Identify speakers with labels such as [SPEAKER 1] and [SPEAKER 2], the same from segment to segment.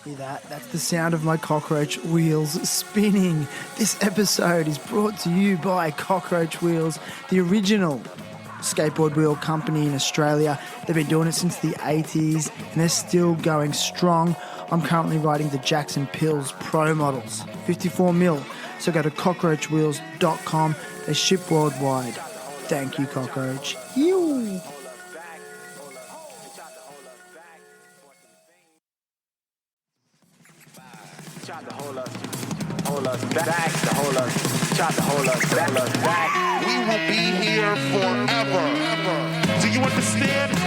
[SPEAKER 1] Hear that? That's the sound of my cockroach wheels spinning. This episode is brought to you by Cockroach Wheels, the original skateboard wheel company in Australia. They've been doing it since the 80s and they're still going strong. I'm currently riding the Jackson Pills Pro models, 54mm. So go to cockroachwheels.com. They ship worldwide. Thank you, Cockroach. Ew.
[SPEAKER 2] Tried to hold us back, to hold us, tried to hold us back.
[SPEAKER 3] We will be here forever. Do you understand?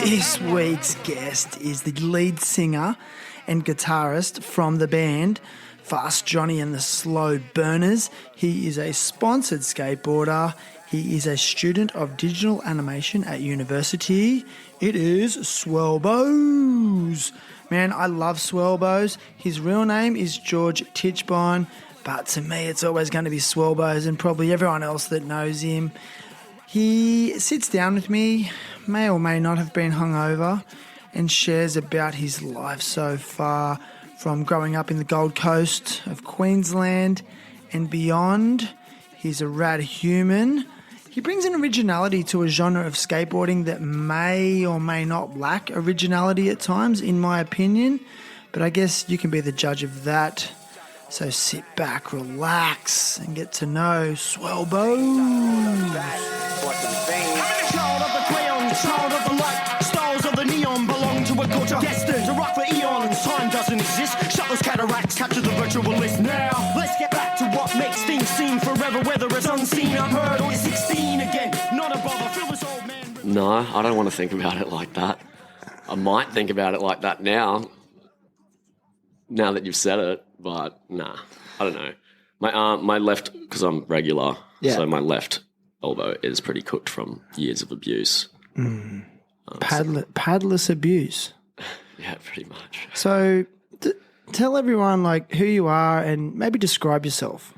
[SPEAKER 1] This week's guest is the lead singer and guitarist from the band Fast Johnny and the Slow Burners. He is a sponsored skateboarder. He is a student of digital animation at university. It is Swellbows. Man, I love Swellbows. His real name is Jorge Tichbon, but to me it's always going to be Swellbows and probably everyone else that knows him. He sits down with me, may or may not have been hungover, and shares about his life so far, from growing up in the Gold Coast of Queensland and beyond. He's a rad human. He brings an originality to a genre of skateboarding that may or may not lack originality at times, in my opinion. But I guess you can be the judge of that. So sit back, relax, and get to know Swellbows.
[SPEAKER 4] Child of the crayon, child of the light, stars of the neon belong to a culture destined to rock for eons. Time doesn't exist, shut those cataracts, capture the virtualist. Now, let's get back to what makes things seem forever, whether it's unseen, unheard, or 16 again. Not a bother, feel this old man.
[SPEAKER 5] No, I don't want to think about it like that. I might think about it like that now that you've said it, but nah, I don't know. My left, because I'm regular, so my left elbow is pretty cooked from years of abuse.
[SPEAKER 1] Padless abuse.
[SPEAKER 5] Yeah, pretty much.
[SPEAKER 1] So tell everyone like who you are and maybe describe yourself.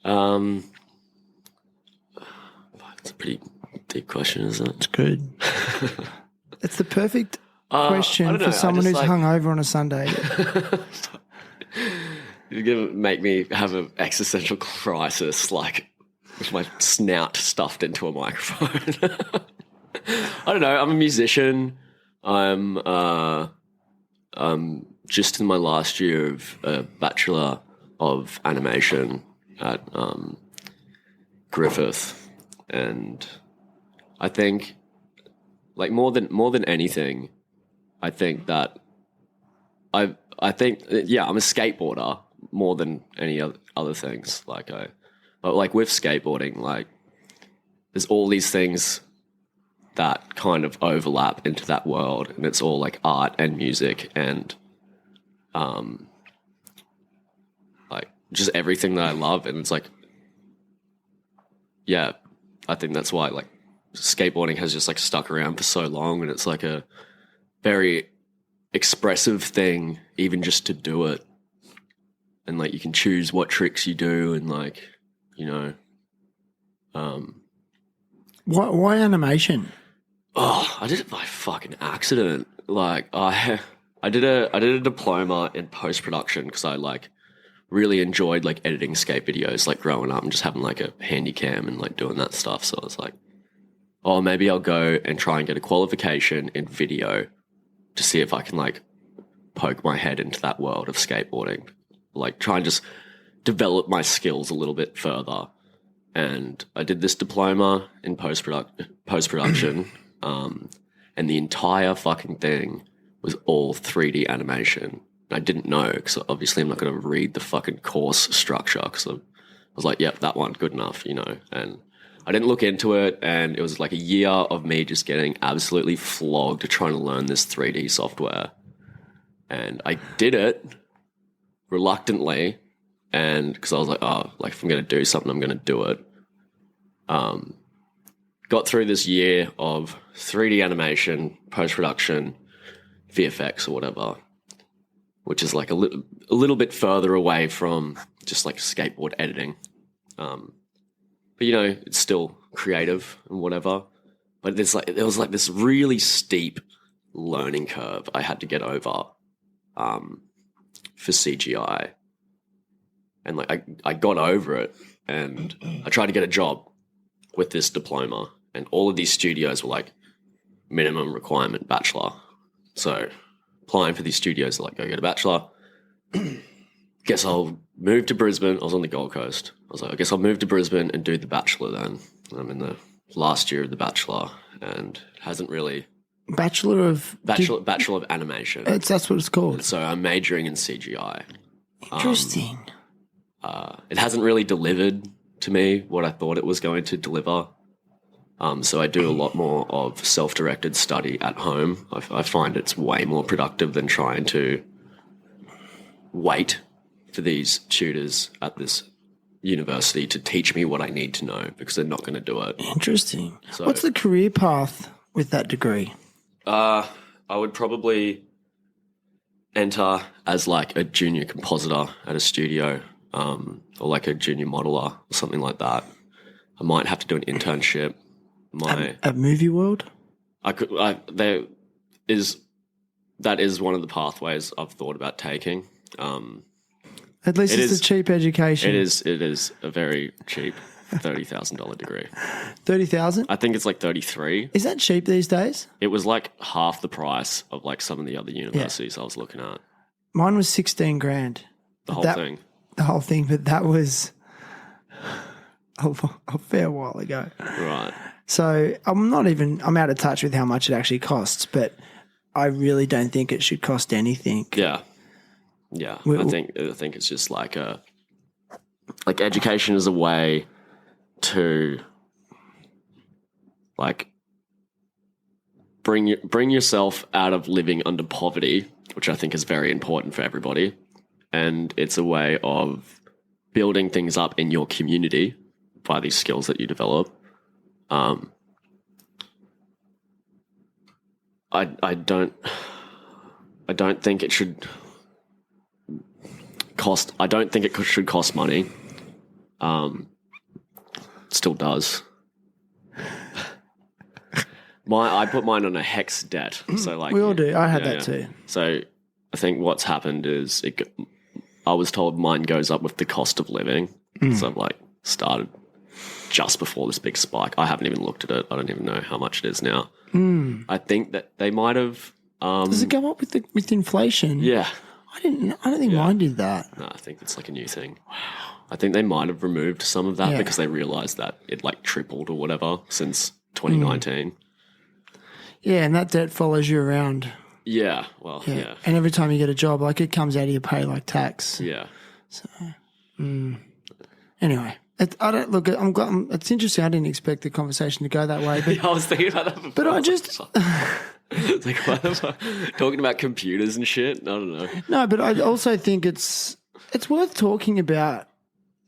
[SPEAKER 5] It's a pretty deep question, isn't it?
[SPEAKER 1] It's good. It's the perfect question for someone who's hungover on a Sunday.
[SPEAKER 5] You're going to make me have an existential crisis, like with my snout stuffed into a microphone. I don't know. I'm a musician. I'm just in my last year of a Bachelor of Animation at Griffith, and I think, like more than anything, I think that I'm a skateboarder more than any other things. But with skateboarding, like there's all these things that kind of overlap into that world, and it's all like art and music and like just everything that I love. And it's like, yeah, I think that's why like skateboarding has just like stuck around for so long, and it's like a very expressive thing, even just to do it. And like you can choose what tricks you do, and like, you know,
[SPEAKER 1] Why animation?
[SPEAKER 5] Oh, I did it by fucking accident. Like I did a diploma in post-production because I like really enjoyed like editing skate videos like growing up and just having like a handy cam and like doing that stuff. So I was like, oh, maybe I'll go and try and get a qualification in video to see if I can like poke my head into that world of skateboarding, like try and just develop my skills a little bit further. And I did this diploma in post-production, and the entire fucking thing was all 3D animation. I didn't know, because obviously I'm not going to read the fucking course structure, because I was like, yep, that one, good enough, you know. And I didn't look into it, and it was like a year of me just getting absolutely flogged trying to learn this 3D software. And I did it reluctantly, and because I was like, oh, like if I'm going to do something, I'm going to do it. Got through this year of 3D animation, post-production, VFX or whatever, which is like a little bit further away from just like skateboard editing. But you know, it's still creative and whatever. But there was like this really steep learning curve I had to get over for CGI, and like I got over it, and I tried to get a job with this diploma, and all of these studios were like minimum requirement bachelor. So applying for these studios, like, go get a bachelor. Guess I'll move to Brisbane. I was on the Gold Coast. I was like, I guess I'll move to Brisbane and do the bachelor then. I'm in the last year of the bachelor, and it hasn't really
[SPEAKER 1] Bachelor of
[SPEAKER 5] Animation.
[SPEAKER 1] That's what it's called.
[SPEAKER 5] So I'm majoring in CGI.
[SPEAKER 1] Interesting.
[SPEAKER 5] It hasn't really delivered to me what I thought it was going to deliver. So I do a lot more of self-directed study at home. I find it's way more productive than trying to wait for these tutors at this university to teach me what I need to know, because they're not going to do it.
[SPEAKER 1] Interesting.
[SPEAKER 5] So,
[SPEAKER 1] what's the career path with that degree?
[SPEAKER 5] I would probably enter as like a junior compositor at a studio, or like a junior modeler or something like that. I might have to do an internship.
[SPEAKER 1] At Movie World?
[SPEAKER 5] That is one of the pathways I've thought about taking.
[SPEAKER 1] At least it's a cheap education.
[SPEAKER 5] It is a very cheap $30,000 degree.
[SPEAKER 1] 30,000?
[SPEAKER 5] I think it's like 33.
[SPEAKER 1] Is that cheap these days?
[SPEAKER 5] It was like half the price of like some of the other universities I was looking at.
[SPEAKER 1] Mine was 16 grand.
[SPEAKER 5] The whole thing.
[SPEAKER 1] The whole thing, but that was a fair while ago.
[SPEAKER 5] Right.
[SPEAKER 1] So I'm out of touch with how much it actually costs, but I really don't think it should cost anything.
[SPEAKER 5] Yeah. Yeah. I think it's just like education is a way to like bring yourself out of living under poverty, which I think is very important for everybody. And it's a way of building things up in your community by these skills that you develop. I don't think it should cost. I don't think it should cost money. It still does. I put mine on a hex debt. So like
[SPEAKER 1] we all do. I had that too.
[SPEAKER 5] So I think what's happened is I was told mine goes up with the cost of living. So I've like started just before this big spike. I haven't even looked at it. I don't even know how much it is now. I think that they might have.
[SPEAKER 1] Does it go up with inflation?
[SPEAKER 5] Yeah.
[SPEAKER 1] I don't think mine did that.
[SPEAKER 5] No, I think it's like a new thing. Wow. I think they might have removed some of that because they realised that it like tripled or whatever since 2019.
[SPEAKER 1] Yeah, and that debt follows you around.
[SPEAKER 5] Yeah, well, yeah.
[SPEAKER 1] And every time you get a job, like it comes out of your pay like tax.
[SPEAKER 5] Yeah.
[SPEAKER 1] So, anyway, I don't look. I'm glad. It's interesting. I didn't expect the conversation to go that way. But
[SPEAKER 5] I was thinking about that before.
[SPEAKER 1] But I just
[SPEAKER 5] it's like, what am I talking about computers and shit? I don't know.
[SPEAKER 1] No, but I also think it's worth talking about.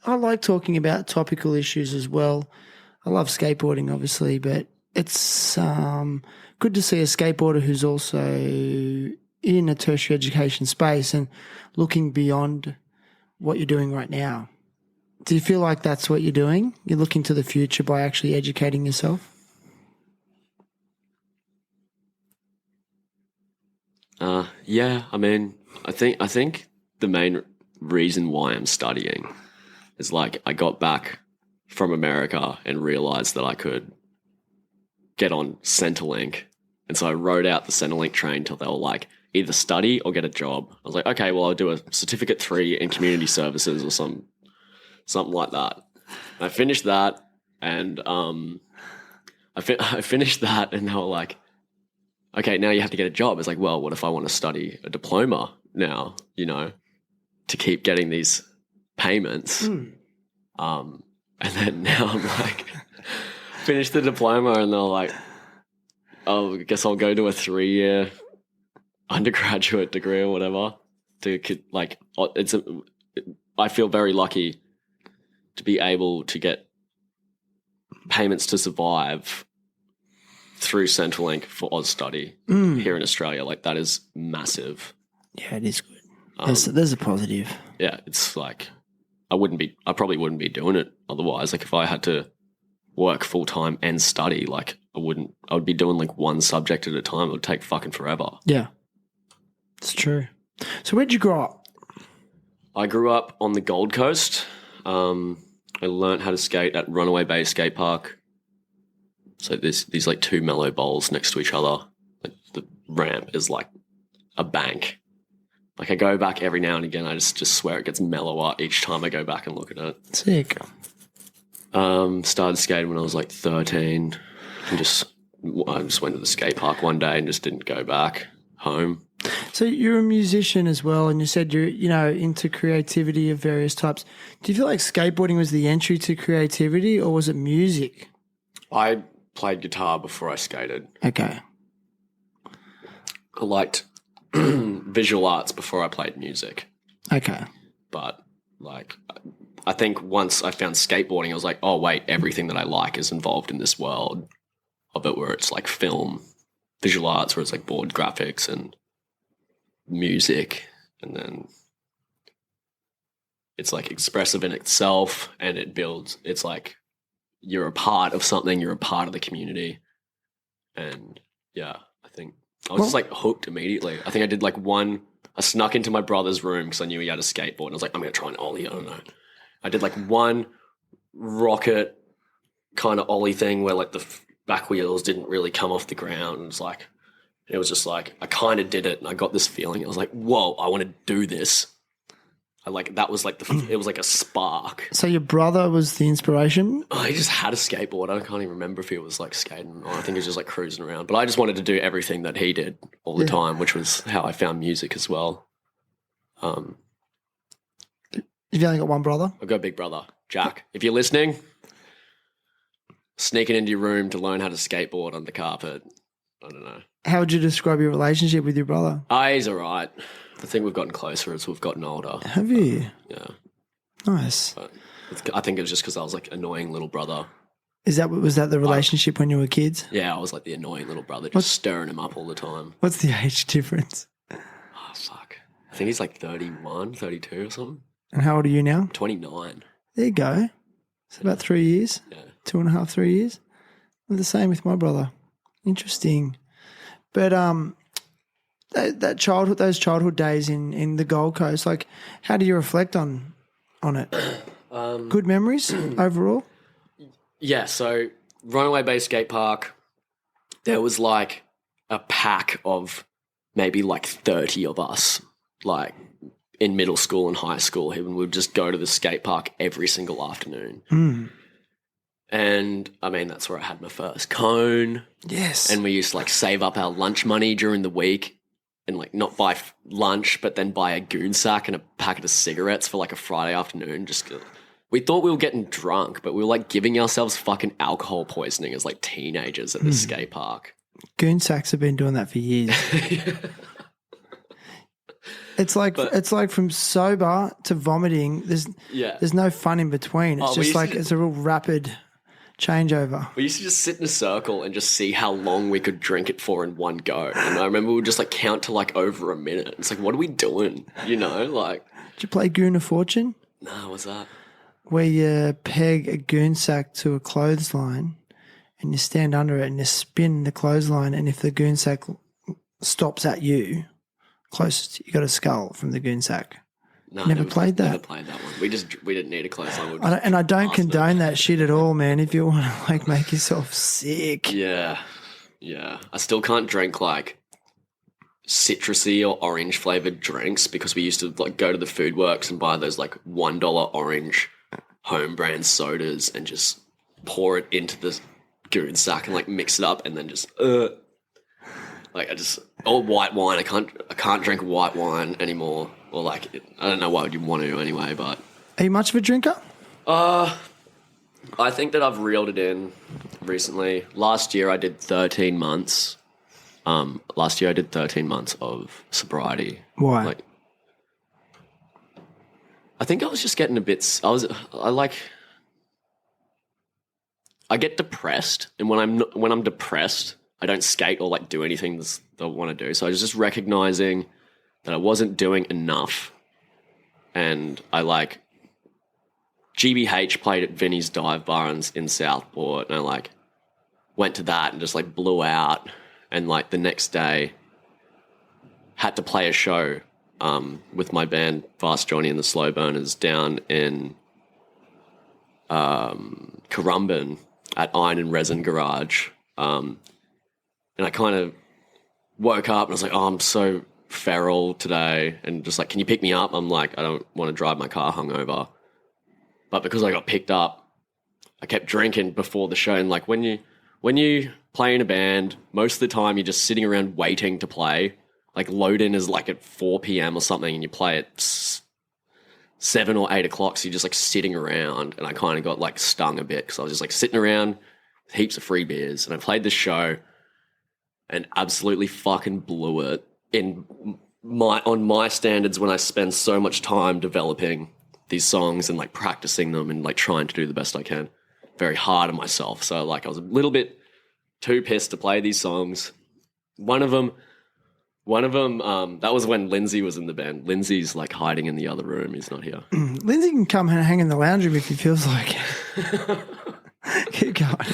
[SPEAKER 1] I like talking about topical issues as well. I love skateboarding, obviously, but it's good to see a skateboarder who's also in a tertiary education space and looking beyond what you're doing right now. Do you feel like that's what you're doing? You're looking to the future by actually educating yourself?
[SPEAKER 5] Yeah, I mean, I think the main reason why I'm studying is like I got back from America and realized that I could get on Centrelink. And so I rode out the Centrelink train till they were like, either study or get a job. I was like, okay, well, I'll do a certificate 3 in community services or something like that. And I finished that, and I finished that, and they were like, okay, now you have to get a job. It's like, well, what if I want to study a diploma now, to keep getting these payments? And then now I'm like, finished the diploma, and they're like, oh, I guess I'll go to a 3-year undergraduate degree or whatever. I feel very lucky to be able to get payments to survive through Centrelink for Oz Study here in Australia. Like, that is massive.
[SPEAKER 1] Yeah, it is good. There's a positive.
[SPEAKER 5] Yeah, it's like I probably wouldn't be doing it otherwise. Like, if I had to work full time and study, like I would be doing like one subject at a time. It would take fucking forever.
[SPEAKER 1] Yeah, it's true. So where'd you grow up?
[SPEAKER 5] I grew up on the Gold Coast. I learnt how to skate at Runaway Bay Skate Park. So there's these like two mellow bowls next to each other. Like the ramp is like a bank. Like I go back every now and again. I just swear it gets mellower each time I go back and look at it.
[SPEAKER 1] Sick.
[SPEAKER 5] Started skating when I was like 13. And I just went to the skate park one day and just didn't go back home.
[SPEAKER 1] So you're a musician as well, and you said you're, into creativity of various types. Do you feel like skateboarding was the entry to creativity, or was it music?
[SPEAKER 5] I played guitar before I skated.
[SPEAKER 1] Okay.
[SPEAKER 5] I liked visual arts before I played music.
[SPEAKER 1] Okay.
[SPEAKER 5] But like, I think once I found skateboarding, I was like, oh wait, everything that I like is involved in this world of it, where it's like film, visual arts, where it's like board graphics and music, and then it's like expressive in itself, and it builds, it's like you're a part of something, you're a part of the community. And yeah, I think I was just like hooked immediately. I think I did like I snuck into my brother's room because I knew he had a skateboard, and I was like, I'm going to try an ollie, I don't know. I did like one rocket kind of ollie thing where like the back wheels didn't really come off the ground, and it was just like, I kind of did it, and I got this feeling. I was like, whoa, I want to do this. That was like it was like a spark.
[SPEAKER 1] So your brother was the inspiration?
[SPEAKER 5] Oh, he just had a skateboard. I can't even remember if he was like skating or I think he was just like cruising around. But I just wanted to do everything that he did all the time, which was how I found music as well.
[SPEAKER 1] You've only got one brother?
[SPEAKER 5] I've got a big brother, Jack. If you're listening, sneaking into your room to learn how to skateboard on the carpet. I don't know.
[SPEAKER 1] How would you describe your relationship with your brother?
[SPEAKER 5] He's all right. I think we've gotten closer as we've gotten older.
[SPEAKER 1] Have you?
[SPEAKER 5] Yeah.
[SPEAKER 1] Nice.
[SPEAKER 5] But I think it was just because I was like annoying little brother.
[SPEAKER 1] Was that the relationship when you were kids?
[SPEAKER 5] Yeah, I was like the annoying little brother, just stirring him up all the time.
[SPEAKER 1] What's the age difference?
[SPEAKER 5] Oh, fuck. I think he's like 31, 32 or something.
[SPEAKER 1] And how old are you now?
[SPEAKER 5] 29.
[SPEAKER 1] There you go. It's about 3 years.
[SPEAKER 5] Yeah.
[SPEAKER 1] 2.5, 3 years. I'm the same with my brother. Interesting. But those childhood days in the Gold Coast, like, how do you reflect on it? Good memories overall?
[SPEAKER 5] Yeah, so Runaway Bay Skate Park, there was like a pack of maybe like 30 of us, like in middle school and high school, and we'd just go to the skate park every single afternoon.
[SPEAKER 1] Mm.
[SPEAKER 5] And I mean, that's where I had my first cone.
[SPEAKER 1] Yes.
[SPEAKER 5] And we used to like save up our lunch money during the week and like not buy lunch, but then buy a goon sack and a packet of cigarettes for like a Friday afternoon. We thought we were getting drunk, but we were like giving ourselves fucking alcohol poisoning as like teenagers at the skate park.
[SPEAKER 1] Goon sacks have been doing that for years. It's like from sober to vomiting. There's no fun in between. It's just like it's a real rapid changeover.
[SPEAKER 5] We used to just sit in a circle and just see how long we could drink it for in one go. And I remember we would just like count to like over a minute. It's like, what are we doing? You know, like.
[SPEAKER 1] Did you play Goon of Fortune?
[SPEAKER 5] No, what's that?
[SPEAKER 1] Where you peg a goon sack to a clothesline and you stand under it and you spin the clothesline, and if the goon sack stops at you, closest, you got a skull from the goon sack.
[SPEAKER 5] No,
[SPEAKER 1] never played that.
[SPEAKER 5] Never played that one. We didn't need a clothesline.
[SPEAKER 1] I don't condone that shit at all, man. If you want to like make yourself sick.
[SPEAKER 5] Yeah. I still can't drink like citrusy or orange flavored drinks because we used to like go to the food works and buy those like $1 orange home brand sodas and just pour it into the goon sack and like mix it up and then just like or white wine. I can't drink white wine anymore. Or like, I don't know why you'd want to anyway, but.
[SPEAKER 1] Are you much of a drinker?
[SPEAKER 5] I think that I've reeled it in recently. Last year I did 13 months. Of sobriety.
[SPEAKER 1] Why?
[SPEAKER 5] Like, I think I was just getting I get depressed, and when I'm depressed, I don't skate or like do anything that I want to do. So I was just recognizing that I wasn't doing enough, and I like GBH played at Vinny's Dive Bar in Southport, and I like went to that and just like blew out, and like the next day had to play a show with my band Fast Johnny and the Slow Burners down in Currumbin at Iron and Resin Garage. And I kind of woke up and I was like, oh, I'm so feral today. And just like, can you pick me up? I'm like, I don't want to drive my car hungover. But because I got picked up, I kept drinking before the show. And like when you play in a band, most of the time you're just sitting around waiting to play. Like load-in is like at 4 p.m. or something and you play at 7 or 8 o'clock. So you're just like sitting around, and I kind of got like stung a bit because I was just like sitting around with heaps of free beers, and I played this show and absolutely fucking blew it on my standards when I spend so much time developing these songs and like practicing them and like trying to do the best I can. Very hard on myself. So like I was a little bit too pissed to play these songs. One of them, that was when Lindsay was in the band. Lindsay's like hiding in the other room. He's not here.
[SPEAKER 1] Lindsay can come and hang in the lounge room if he feels like it. Keep going.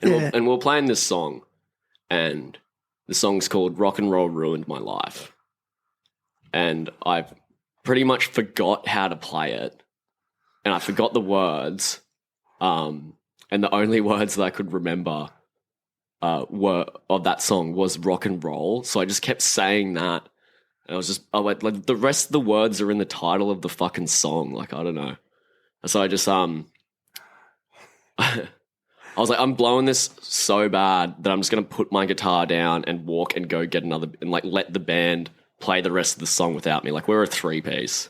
[SPEAKER 5] And we're playing this song, and the song's called Rock and Roll Ruined My Life. And I've pretty much forgot how to play it, and I forgot the words. And the only words that I could remember were of that song was rock and roll. So I just kept saying that. And I went, like, the rest of the words are in the title of the fucking song. Like, I don't know. So I just, I was like, I'm blowing this so bad that I'm just going to put my guitar down and walk and go get another, and like let the band play the rest of the song without me. Like, we're a 3-piece.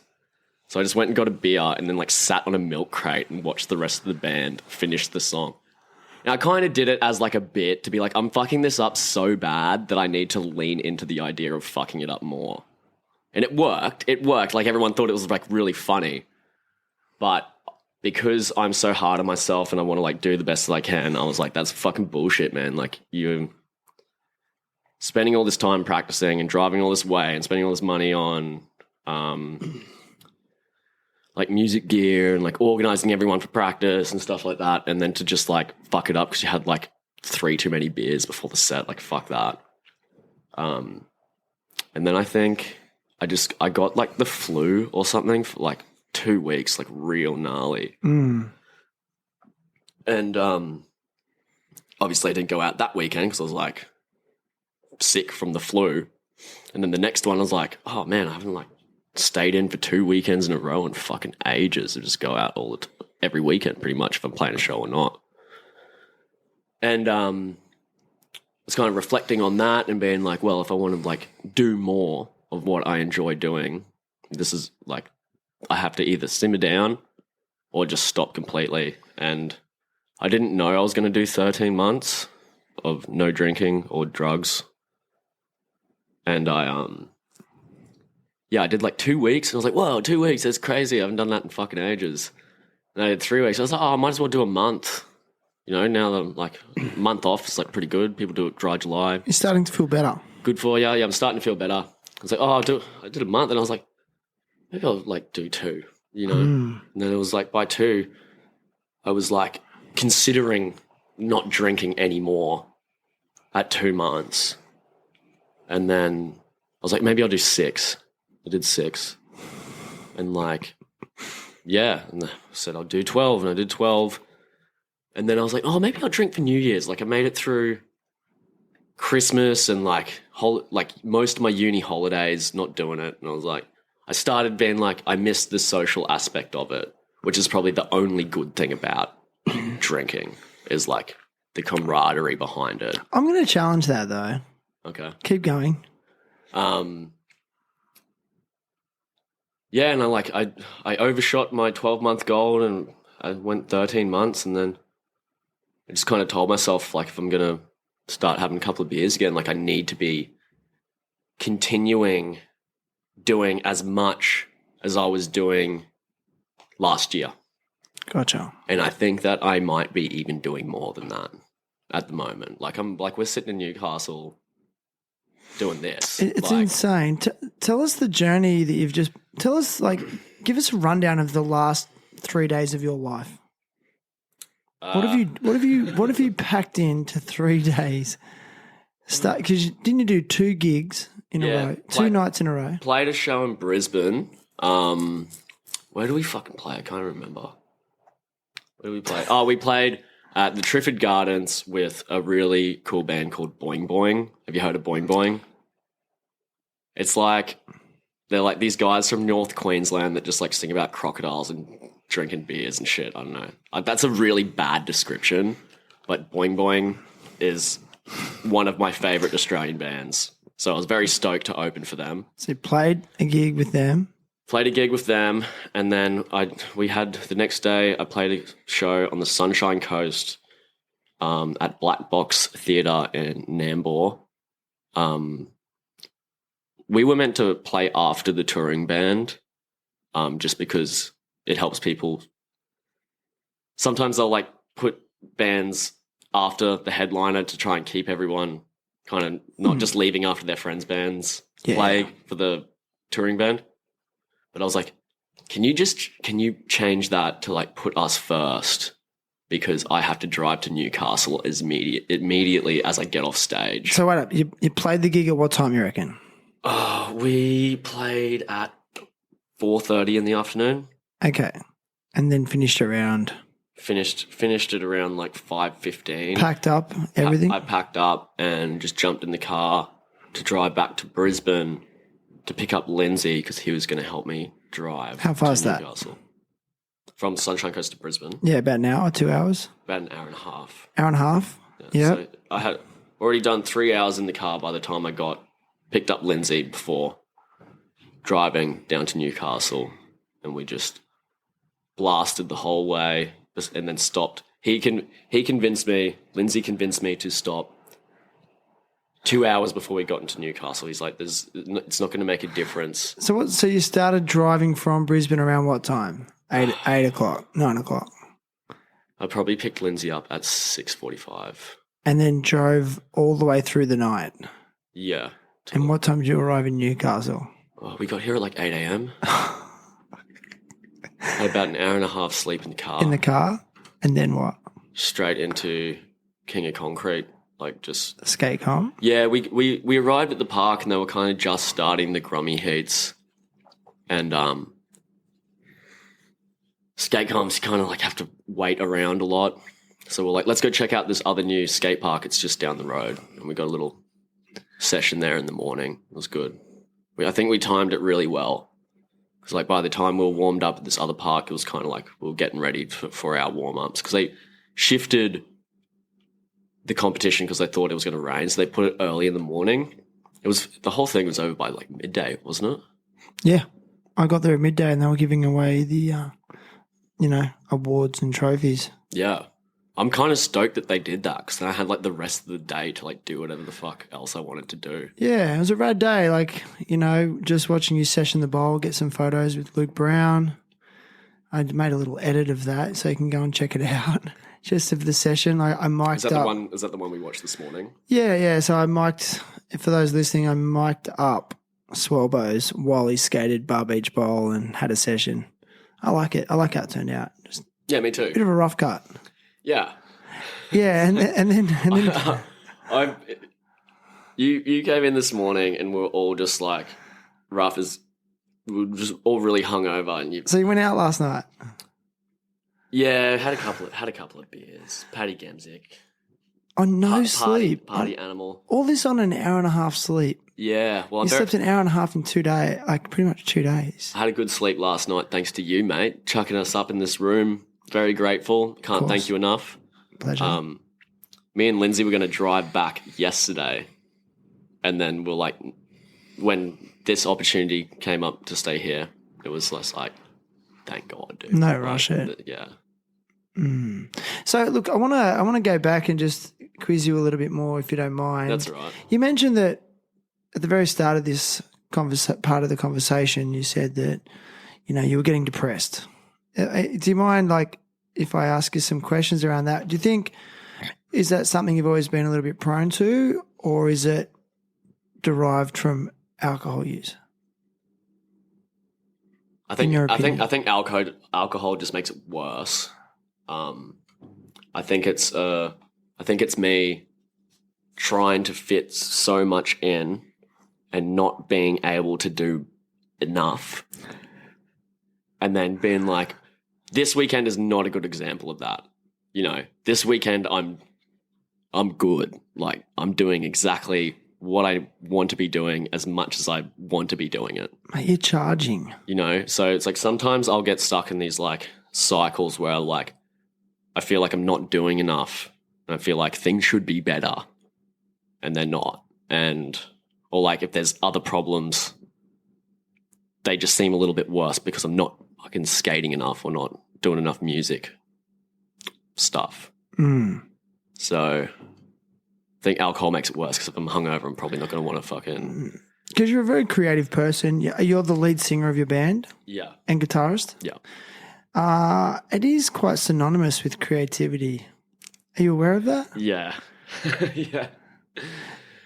[SPEAKER 5] So I just went and got a beer and then like sat on a milk crate and watched the rest of the band finish the song. And I kind of did it as like a bit to be like, I'm fucking this up so bad that I need to lean into the idea of fucking it up more. And it worked. It worked. Like everyone thought it was like really funny. But because I'm so hard on myself and I want to like do the best that I can, I was like, that's fucking bullshit, man. Like you spending all this time practicing and driving all this way and spending all this money on like music gear and like organizing everyone for practice and stuff like that, and then to just like fuck it up because you had like 3 too many beers before the set, like fuck that. And then I think I got like the flu or something for like 2 weeks, like real gnarly. And obviously I didn't go out that weekend because I was like sick from the flu. And then the next one I was like, oh man, I haven't like stayed in for 2 weekends in a row in fucking ages. I just go out every weekend pretty much if I'm playing a show or not. And I was kind of reflecting on that and being like, well, if I want to like do more of what I enjoy doing, this is like, I have to either simmer down or just stop completely. And I didn't know I was going to do 13 months of no drinking or drugs. And I did like 2 weeks, and I was like, whoa, 2 weeks, that's crazy. I haven't done that in fucking ages. And I did 3 weeks. I was like, oh, I might as well do a month. You know, now that I'm like a month off, it's like pretty good. People do it dry July.
[SPEAKER 1] You're starting to feel better.
[SPEAKER 5] Good for you. Yeah, I'm starting to feel better. I was like, oh, I did a month, and I was like, maybe I'll like do 2, you know? And then it was like by 2, I was like considering not drinking anymore at 2 months. And then I was like, maybe I'll do 6. I did 6. And like, yeah. And I said, I'll do 12. And I did 12. And then I was like, oh, maybe I'll drink for New Year's. Like I made it through Christmas and like most of my uni holidays not doing it. And I was like, I started being like, I missed the social aspect of it, which is probably the only good thing about drinking is like the camaraderie behind it.
[SPEAKER 1] I'm going to challenge that though.
[SPEAKER 5] Okay.
[SPEAKER 1] Keep going.
[SPEAKER 5] Yeah, and I overshot my 12-month goal and I went 13 months, and then I just kind of told myself, like, if I'm going to start having a couple of beers again, like I need to be continuing doing as much as I was doing last year.
[SPEAKER 1] Gotcha.
[SPEAKER 5] And I think that I might be even doing more than that at the moment. Like we're sitting in Newcastle doing this.
[SPEAKER 1] It's
[SPEAKER 5] like,
[SPEAKER 1] insane. Tell us the journey that you've just. Tell us, like, give us a rundown of the last 3 days of your life. What have you packed into 3 days? Because didn't you do 2 gigs in a
[SPEAKER 5] Yeah,
[SPEAKER 1] row. Two nights in a row.
[SPEAKER 5] Played a show in Brisbane. Where do we fucking play? I can't remember. Where did we play? Oh, we played at the Triffid Gardens with a really cool band called Boing Boing. Have you heard of Boing Boing? It's like they're like these guys from North Queensland that just like sing about crocodiles and drinking beers and shit. I don't know. That's a really bad description, but Boing Boing is one of my favorite Australian bands. So I was very stoked to open for them.
[SPEAKER 1] So you played a gig with them.
[SPEAKER 5] Played a gig with them, and then we had the next day. I played a show on the Sunshine Coast at Black Box Theatre in Nambour. We were meant to play after the touring band, just because it helps people. Sometimes they'll like put bands after the headliner to try and keep everyone kind of not just leaving after their friends' bands play for the touring band. But I was like, can you change that to like put us first? Because I have to drive to Newcastle immediately as I get off stage.
[SPEAKER 1] So wait up, you played the gig at what time, you reckon?
[SPEAKER 5] We played at 4:30 in the afternoon.
[SPEAKER 1] Okay. And then finished around?
[SPEAKER 5] Finished it around like 5:15.
[SPEAKER 1] Packed up everything?
[SPEAKER 5] I packed up and just jumped in the car to drive back to Brisbane to pick up Lindsay because he was going to help me drive.
[SPEAKER 1] How far is that?
[SPEAKER 5] Newcastle. From Sunshine Coast to Brisbane.
[SPEAKER 1] Yeah, about an hour, 2 hours?
[SPEAKER 5] About an hour and a half.
[SPEAKER 1] Hour and a half? Yeah.
[SPEAKER 5] So I had already done 3 hours in the car by the time I picked up Lindsay before driving down to Newcastle, and we just blasted the whole way and then stopped. Lindsay convinced me to stop 2 hours before we got into Newcastle. He's like, it's not going to make a difference.
[SPEAKER 1] So you started driving from Brisbane around what time? 8 o'clock, 9 o'clock.
[SPEAKER 5] I probably picked Lindsay up at 6:45.
[SPEAKER 1] And then drove all the way through the night.
[SPEAKER 5] Yeah.
[SPEAKER 1] And what time did you arrive in Newcastle?
[SPEAKER 5] Oh, we got here at like 8 a.m. Had about an hour and a half sleep in the car.
[SPEAKER 1] In the car? And then what?
[SPEAKER 5] Straight into King of Concrete. Like just
[SPEAKER 1] skate comp?
[SPEAKER 5] Yeah, we arrived at the park and they were kind of just starting the Grummy heats, and skate comps kind of like have to wait around a lot. So we're like, let's go check out this other new skate park. It's just down the road, and we got a little session there in the morning. It was good. I think we timed it really well because like by the time we were warmed up at this other park, it was kind of like we were getting ready for our warm ups because they shifted the competition because they thought it was going to rain, so they put it early in the morning. The whole thing was over by like midday, wasn't it?
[SPEAKER 1] Yeah, I got there at midday and they were giving away the, awards and trophies.
[SPEAKER 5] Yeah, I'm kind of stoked that they did that because then I had like the rest of the day to like do whatever the fuck else I wanted to do.
[SPEAKER 1] Yeah, it was a rad day. Like, just watching you session the bowl, get some photos with Luke Brown. I made a little edit of that so you can go and check it out. Just of the session, I mic'd up.
[SPEAKER 5] Is that the one we watched this morning?
[SPEAKER 1] Yeah. So I mic'd, for those listening, I mic'd up Swellbows while he skated Bar Beach Bowl and had a session. I like it. I like how it turned out. Just
[SPEAKER 5] yeah, me too.
[SPEAKER 1] Bit of a rough cut.
[SPEAKER 5] Yeah.
[SPEAKER 1] Yeah, and then
[SPEAKER 5] you came in this morning and we were all just like rough as we were just all really hungover, and
[SPEAKER 1] so you went out last night.
[SPEAKER 5] Yeah, had a couple of beers. Paddy Gamzik.
[SPEAKER 1] On no sleep.
[SPEAKER 5] Party animal.
[SPEAKER 1] All this on an hour and a half sleep.
[SPEAKER 5] Yeah. Well,
[SPEAKER 1] you slept an hour and a half in 2 days, like pretty much 2 days.
[SPEAKER 5] I had a good sleep last night thanks to you, mate, chucking us up in this room. Very grateful. Can't thank you enough.
[SPEAKER 1] Pleasure.
[SPEAKER 5] Me and Lindsay were going to drive back yesterday, and then we're like, when this opportunity came up to stay here, it was less like, thank God, dude.
[SPEAKER 1] No rush it.
[SPEAKER 5] Yeah.
[SPEAKER 1] So look, I want to go back and just quiz you a little bit more, if you don't mind.
[SPEAKER 5] That's all right.
[SPEAKER 1] You mentioned that at the very start of this part of the conversation, you said that you were getting depressed. Do you mind, like, if I ask you some questions around that? Do you think is that something you've always been a little bit prone to, or is it derived from alcohol use?
[SPEAKER 5] I think alcohol just makes it worse. I think it's me trying to fit so much in and not being able to do enough, and then being like, this weekend is not a good example of that. You know, this weekend I'm good. Like, I'm doing exactly what I want to be doing as much as I want to be doing it.
[SPEAKER 1] Mate, you're charging.
[SPEAKER 5] You know, so it's like sometimes I'll get stuck in these like cycles where like I feel like I'm not doing enough and I feel like things should be better and they're not. And, or like if there's other problems, they just seem a little bit worse because I'm not fucking skating enough or not doing enough music stuff. So I think alcohol makes it worse because if I'm hungover, I'm probably not going to want to fucking...
[SPEAKER 1] Because you're a very creative person. You're the lead singer of your band
[SPEAKER 5] Yeah.
[SPEAKER 1] and guitarist.
[SPEAKER 5] Yeah.
[SPEAKER 1] It is quite synonymous with creativity. Are you aware of that?
[SPEAKER 5] Yeah. Yeah.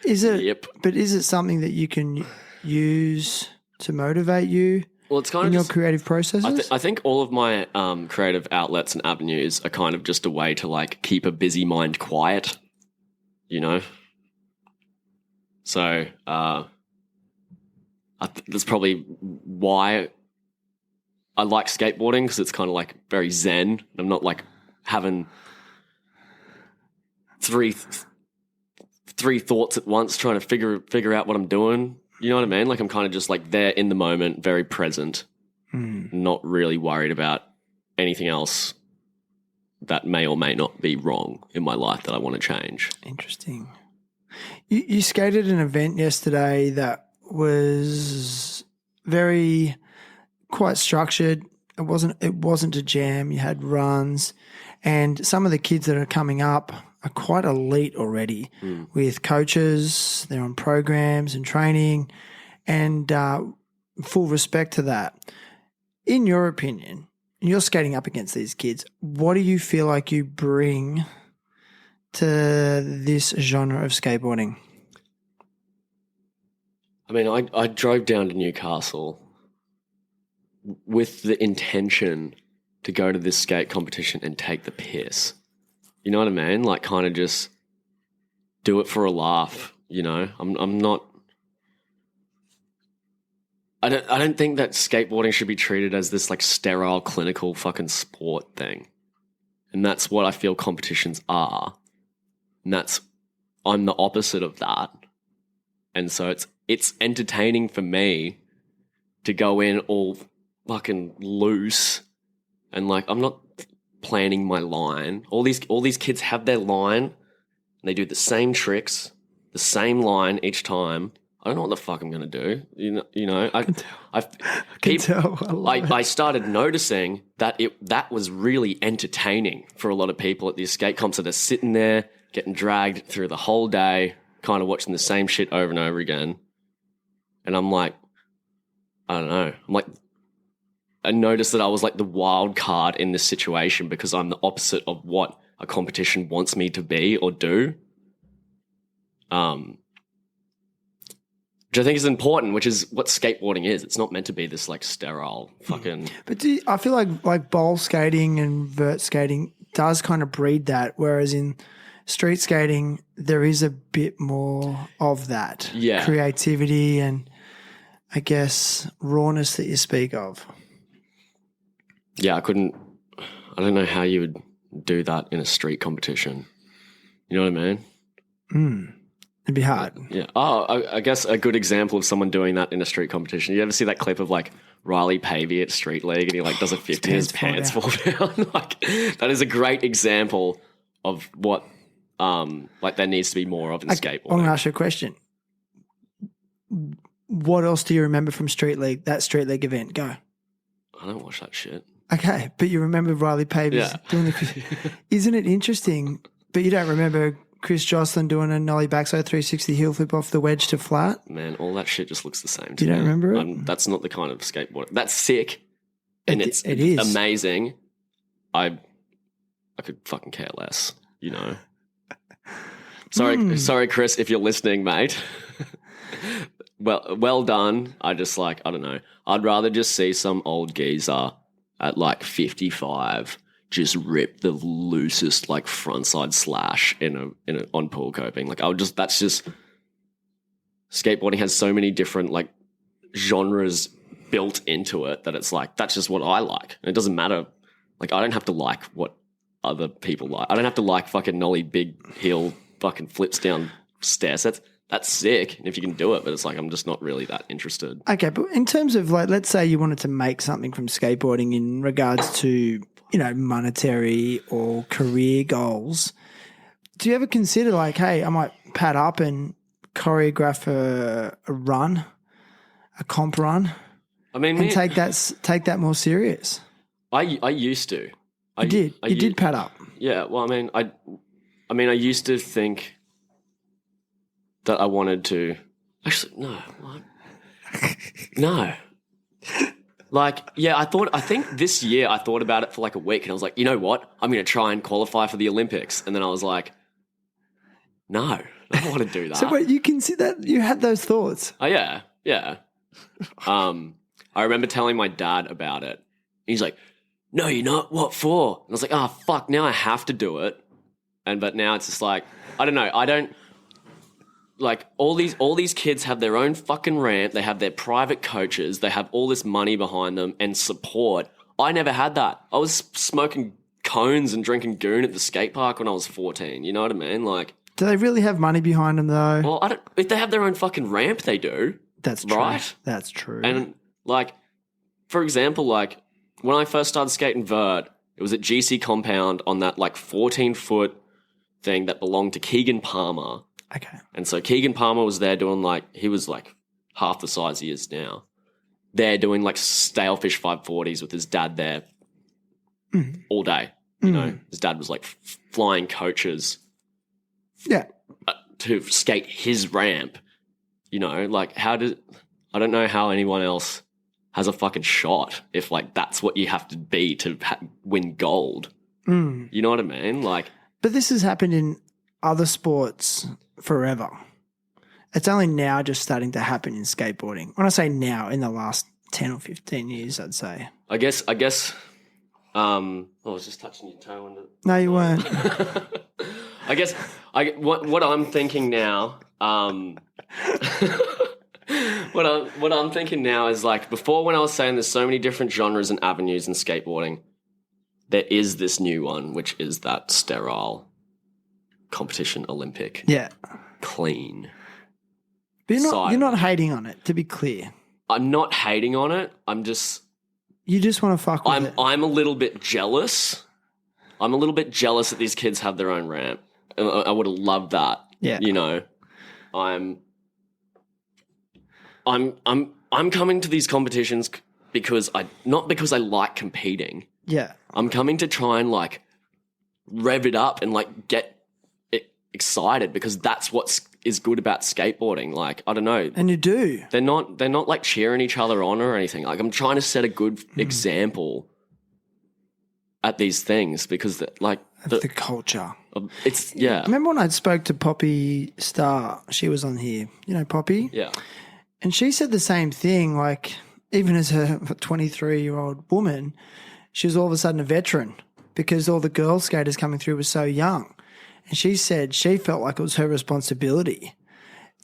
[SPEAKER 1] Is it?
[SPEAKER 5] Yep.
[SPEAKER 1] But is it something that you can use to motivate you
[SPEAKER 5] Well, it's kind
[SPEAKER 1] in
[SPEAKER 5] of
[SPEAKER 1] your
[SPEAKER 5] just,
[SPEAKER 1] creative processes?
[SPEAKER 5] I think all of my creative outlets and avenues are kind of just a way to like keep a busy mind quiet, you know? So that's probably why I like skateboarding, because it's kind of like very zen. I'm not like having three thoughts at once trying to figure out what I'm doing. You know what I mean? Like I'm kind of just like there in the moment, very present, not really worried about anything else that may or may not be wrong in my life that I want to change.
[SPEAKER 1] Interesting. You skated an event yesterday that was very quite structured. It wasn't a jam. You had runs, and some of the kids that are coming up are quite elite already with coaches. They're on programs and training, and full respect to that. In your opinion, you're skating up against these kids. What do you feel like you bring to this genre of skateboarding?
[SPEAKER 5] I mean, I drove down to Newcastle with the intention to go to this skate competition and take the piss. You know what I mean? Like kind of just do it for a laugh, you know? I'm not... I don't think that skateboarding should be treated as this like sterile, clinical fucking sport thing. And that's what I feel competitions are. And I'm the opposite of that. And so it's entertaining for me to go in all fucking loose and like I'm not planning my line. All these kids have their line and they do the same tricks, the same line each time. I don't know what the fuck I'm gonna do. You know. I started noticing that that was really entertaining for a lot of people at these skate comps that are sitting there getting dragged through the whole day, kind of watching the same shit over and over again. And I'm like, I don't know. I noticed that I was like the wild card in this situation because I'm the opposite of what a competition wants me to be or do. Which I think is important, which is what skateboarding is. It's not meant to be this like sterile fucking...
[SPEAKER 1] But I feel like bowl skating and vert skating does kind of breed that, whereas in street skating, there is a bit more of that.
[SPEAKER 5] Yeah.
[SPEAKER 1] Creativity and, I guess, rawness that you speak of.
[SPEAKER 5] Yeah, I don't know how you would do that in a street competition. You know what I mean?
[SPEAKER 1] It'd be hard.
[SPEAKER 5] Yeah. Oh, I guess a good example of someone doing that in a street competition. You ever see that clip of like Riley Pavey at Street League and he like does a 50 and his pants fall down? Like that is a great example of what like there needs to be more of in skateboarding.
[SPEAKER 1] I'm going to ask you a question. What else do you remember from Street League, that Street League event? Go.
[SPEAKER 5] I don't watch that shit.
[SPEAKER 1] Okay, but you remember Riley Pavey doing the... Isn't it interesting? But you don't remember Chris Jocelyn doing a nollie backside 360 heel flip off the wedge to flat?
[SPEAKER 5] Man, all that shit just looks the same to
[SPEAKER 1] you
[SPEAKER 5] me.
[SPEAKER 1] Don't remember it?
[SPEAKER 5] That's not the kind of skateboarding. That's sick. And
[SPEAKER 1] it is
[SPEAKER 5] amazing. I could fucking care less, you know. Sorry, Chris, if you're listening, mate. Well done. I don't know. I'd rather just see some old geezer at like 55 just rip the loosest like frontside slash in a on pool coping. Like that's just skateboarding has so many different like genres built into it that it's like, that's just what I like. And it doesn't matter. Like, I don't have to like what other people like. I don't have to like fucking nollie big heel fucking flips down stair sets. That's sick if you can do it, but it's like I'm just not really that interested.
[SPEAKER 1] Okay, but in terms of like, let's say you wanted to make something from skateboarding in regards to, you know, monetary or career goals, do you ever consider like, hey, I might pad up and choreograph a run, a comp run,
[SPEAKER 5] I mean,
[SPEAKER 1] and take that more serious?
[SPEAKER 5] I used to.
[SPEAKER 1] You did pad up.
[SPEAKER 5] Yeah. Well, I mean, I used to think that I wanted to. Actually, no. What? No. Like, yeah, I think this year I thought about it for like a week and I was like, you know what? I'm going to try and qualify for the Olympics. And then I was like, no, I don't want to do that.
[SPEAKER 1] So wait, you consider that you had those thoughts?
[SPEAKER 5] Oh, yeah. Yeah. I remember telling my dad about it. He's like, no, you're not. What for? And I was like, oh, fuck, now I have to do it. But now it's just like, I don't know. I don't, like, all these kids have their own fucking ramp. They have their private coaches. They have all this money behind them and support. I never had that. I was smoking cones and drinking goon at the skate park when I was 14. You know what I mean? Like,
[SPEAKER 1] do they really have money behind them though?
[SPEAKER 5] Well, if they have their own fucking ramp, they do.
[SPEAKER 1] That's true.
[SPEAKER 5] Right?
[SPEAKER 1] That's true.
[SPEAKER 5] And, like, for example, like, when I first started skating vert, it was at GC Compound on that, like, 14-foot thing that belonged to Keegan Palmer.
[SPEAKER 1] Okay.
[SPEAKER 5] And so Keegan Palmer was there doing, like, he was, like, half the size he is now. They're doing, like, stalefish 540s with his dad there all day. You know, his dad was, like, flying coaches.
[SPEAKER 1] Yeah.
[SPEAKER 5] To skate his ramp. You know, like, I don't know how anyone else has a fucking shot if, like, that's what you have to be to win gold. You know what I mean? Like,
[SPEAKER 1] but this has happened in other sports forever. It's only now just starting to happen in skateboarding. When I say now, in the last 10 or 15 years, I'd say.
[SPEAKER 5] I guess, I was just touching your toe.
[SPEAKER 1] No, you weren't.
[SPEAKER 5] I guess, what I'm thinking now, what I'm thinking now is, like, before, when I was saying there's so many different genres and avenues in skateboarding, there is this new one, which is that sterile competition Olympic.
[SPEAKER 1] Yeah.
[SPEAKER 5] Clean.
[SPEAKER 1] But you're not hating on it, to be clear.
[SPEAKER 5] I'm not hating on it.
[SPEAKER 1] You just want to fuck with it.
[SPEAKER 5] I'm a little bit jealous. I'm a little bit jealous that these kids have their own ramp. I would have loved that.
[SPEAKER 1] Yeah.
[SPEAKER 5] You know, I'm coming to these competitions not because I like competing.
[SPEAKER 1] Yeah.
[SPEAKER 5] I'm coming to try and, like, rev it up and, like, get it excited because that's what is good about skateboarding. Like, I don't know.
[SPEAKER 1] And you do.
[SPEAKER 5] They're not like cheering each other on or anything. Like, I'm trying to set a good example at these things because, like,
[SPEAKER 1] the culture.
[SPEAKER 5] It's, yeah.
[SPEAKER 1] Remember when I spoke to Poppy Starr? She was on here. You know Poppy?
[SPEAKER 5] Yeah.
[SPEAKER 1] And she said the same thing, like, even as a 23-year-old woman, she was all of a sudden a veteran because all the girl skaters coming through were so young. And she said she felt like it was her responsibility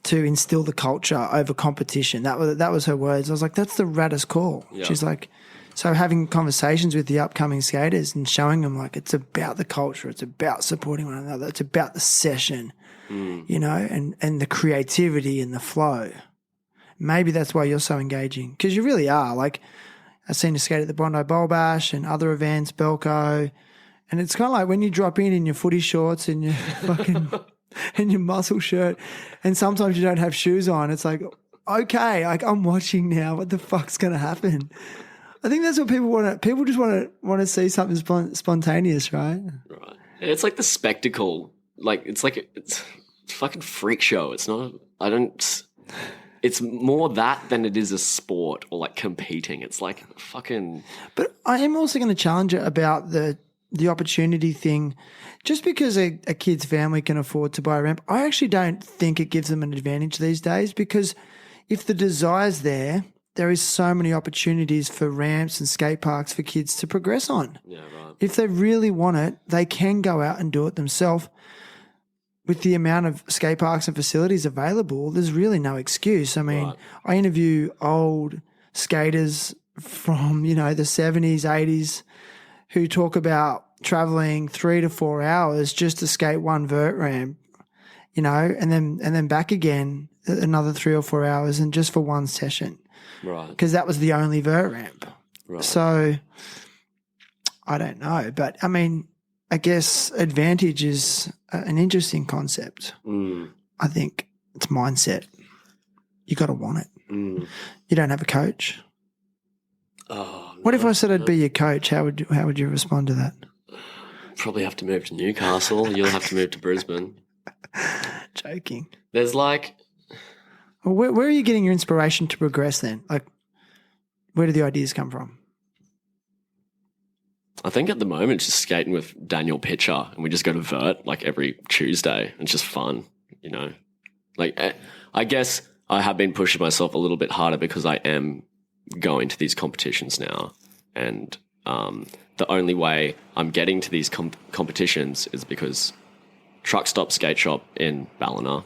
[SPEAKER 1] to instill the culture over competition. That was her words. I was like, that's the raddest call. Yeah. She's like, so having conversations with the upcoming skaters and showing them, like, it's about the culture, it's about supporting one another, it's about the session, you know, and the creativity and the flow. Maybe that's why you're so engaging, because you really are. Like, I've seen you skate at the Bondi Bowl Bash and other events, Belco, and it's kind of like when you drop in your footy shorts and your fucking and your muscle shirt, and sometimes you don't have shoes on. It's like, okay, like, I'm watching now. What the fuck's going to happen? I think that's what people want. People just want to see something spontaneous, right?
[SPEAKER 5] Right. It's like the spectacle. Like, it's fucking freak show. It's not. It's more that than it is a sport or, like, competing. It's like fucking. But
[SPEAKER 1] I am also going to challenge it about the opportunity thing. Just because a kid's family can afford to buy a ramp, I actually don't think it gives them an advantage these days, because if the desire's there is so many opportunities for ramps and skate parks for kids to progress on.
[SPEAKER 5] Yeah, right.
[SPEAKER 1] If they really want it, they can go out and do it themselves. with the amount of skate parks and facilities available, there's really no excuse. I mean,
[SPEAKER 5] Right.
[SPEAKER 1] I interview old skaters from, the 70s, 80s who talk about traveling 3 to 4 hours just to skate one vert ramp, and then back again another 3 or 4 hours and just for one session
[SPEAKER 5] Right.
[SPEAKER 1] because that was the only vert ramp.
[SPEAKER 5] Right.
[SPEAKER 1] So I don't know, but I mean, I guess advantage is an interesting concept. I think it's mindset. You got to want it. You don't have a coach.
[SPEAKER 5] Oh,
[SPEAKER 1] What if I said I'd be your coach? How would you respond to that?
[SPEAKER 5] probably have to move to Newcastle. You'll have to move to Brisbane.
[SPEAKER 1] Joking.
[SPEAKER 5] There's like,
[SPEAKER 1] Well, where are you getting your inspiration to progress then? Like, where do the ideas come from?
[SPEAKER 5] I think at the moment just skating with Daniel Pitcher, and we just go to vert like every Tuesday. It's just fun, Like, I guess I have been pushing myself a little bit harder because I am going to these competitions now, and the only way I'm getting to these competitions is because Truck Stop Skate Shop in Ballina,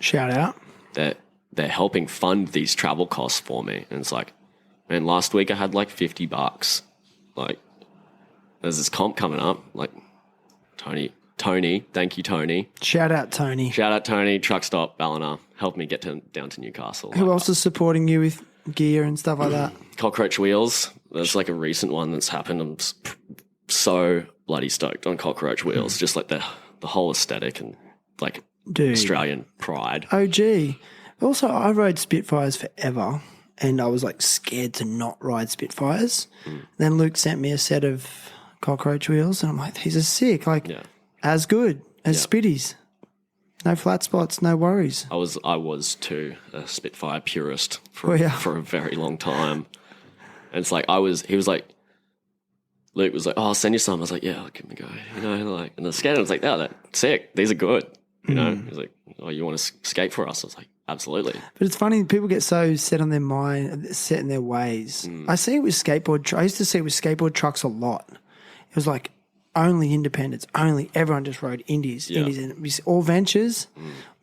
[SPEAKER 1] Shout out.
[SPEAKER 5] they're helping fund these travel costs for me, and it's like, man, last week I had like $50. Like, there's this comp coming up, like Tony, thank you, Tony.
[SPEAKER 1] Shout out, Tony.
[SPEAKER 5] Shout out, Tony, Truck Stop Ballina, helped me get down to Newcastle.
[SPEAKER 1] Who else is supporting you with gear and stuff like that?
[SPEAKER 5] Cockroach Wheels. There's like a recent one that's happened. I'm so bloody stoked on Cockroach Wheels. Just like the whole aesthetic and like
[SPEAKER 1] Dude.
[SPEAKER 5] Australian pride.
[SPEAKER 1] OG. Also, I rode Spitfires forever and I was like scared to not ride Spitfires. Then Luke sent me a set of Cockroach Wheels and I'm like, these are sick. Like, as good as Spitties. No flat spots, no worries.
[SPEAKER 5] I was too a Spitfire purist for a very long time. And it's like he was like, Luke was like, oh, I'll send you some. I was like, yeah, I'll give them a go. Like, and the skater was like, oh, that's sick. These are good. He's like, oh, you want to skate for us? I was like, absolutely.
[SPEAKER 1] But it's funny, people get so set on their mind, set in their ways. I see it with I used to see it with skateboard trucks a lot. It was like only independents, everyone just rode indies, and it was all ventures,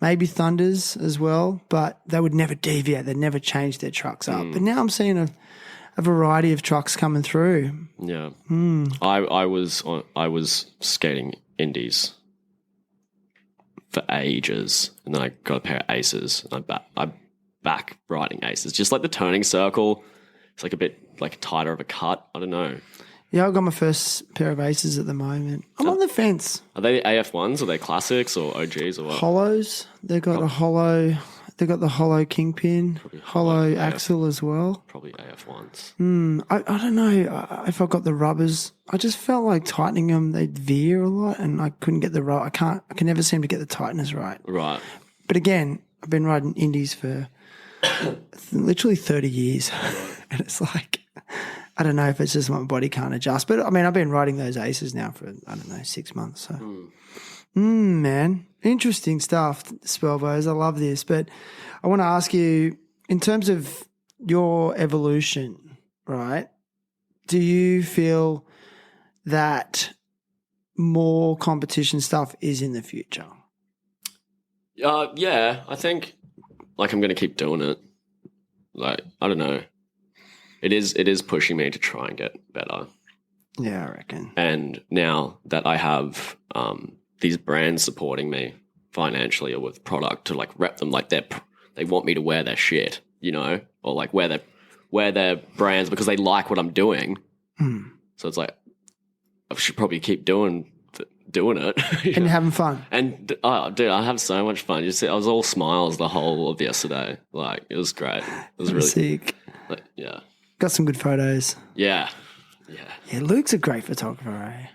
[SPEAKER 1] maybe Thunders as well, but they would never deviate. They'd never change their trucks up. But now I'm seeing a variety of trucks coming through.
[SPEAKER 5] Yeah. I was skating indies for ages, and then I got a pair of Aces, and I'm back riding Aces. Just like the turning circle, it's like a bit like tighter of a cut. I don't know.
[SPEAKER 1] Yeah, I got my first pair of Aces at the moment. I'm on the fence.
[SPEAKER 5] Are they AF1s? Are they classics or OGs or what?
[SPEAKER 1] Hollows. They got a hollow. They got the hollow kingpin, hollow axle as well.
[SPEAKER 5] Probably AF1s.
[SPEAKER 1] I don't know if I got the rubbers. I just felt like tightening them, they'd veer a lot, and I couldn't get the right. I can never seem to get the tightness right.
[SPEAKER 5] Right.
[SPEAKER 1] But again, I've been riding indies for literally 30 years, and it's like I don't know if it's just my body can't adjust. But I mean, I've been riding those Aces now for 6 months. So, man, interesting stuff, Swellbows. I love this, but I want to ask you, in terms of your evolution, right? Do you feel that more competition stuff is in the future?
[SPEAKER 5] Yeah, I think like I'm going to keep doing it. Like, I don't know. It is pushing me to try and get better.
[SPEAKER 1] Yeah, I reckon.
[SPEAKER 5] And now that I have these brands supporting me financially or with product to like rep them, like they want me to wear their shit, or like wear their brands because they like what I'm doing. So it's like I should probably keep doing it
[SPEAKER 1] and having fun.
[SPEAKER 5] And oh, dude, I have so much fun. You see, I was all smiles the whole of yesterday. Like, it was great. It was really
[SPEAKER 1] sick.
[SPEAKER 5] Like, yeah,
[SPEAKER 1] got some good photos.
[SPEAKER 5] Yeah.
[SPEAKER 1] Luke's a great photographer, eh?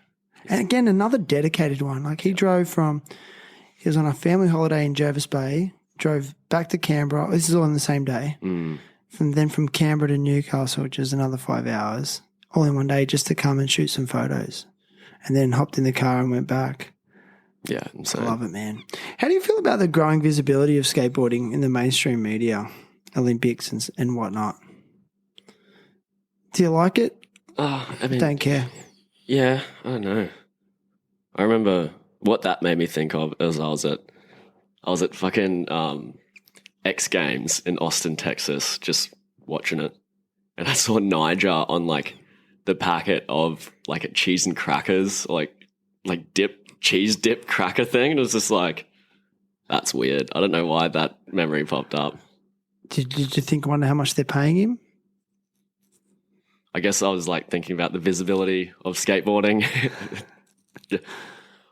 [SPEAKER 1] And again, another dedicated one. Like he was on a family holiday in Jervis Bay, drove back to Canberra. This is all on the same day. From Canberra to Newcastle, which is another 5 hours, all in one day, just to come and shoot some photos. And then hopped in the car and went back.
[SPEAKER 5] Yeah, insane.
[SPEAKER 1] I love it, man. How do you feel about the growing visibility of skateboarding in the mainstream media, Olympics and whatnot? Do you like it?
[SPEAKER 5] I mean,
[SPEAKER 1] don't care.
[SPEAKER 5] Yeah, I don't know. I remember what that made me think of as I was at I was at fucking X Games in Austin, Texas, just watching it, and I saw Niger on like the packet of like a cheese and crackers, like cheese dip cracker thing, and it was just like, that's weird. I don't know why that memory popped up.
[SPEAKER 1] Did you wonder how much they're paying him?
[SPEAKER 5] I guess I was like thinking about the visibility of skateboarding.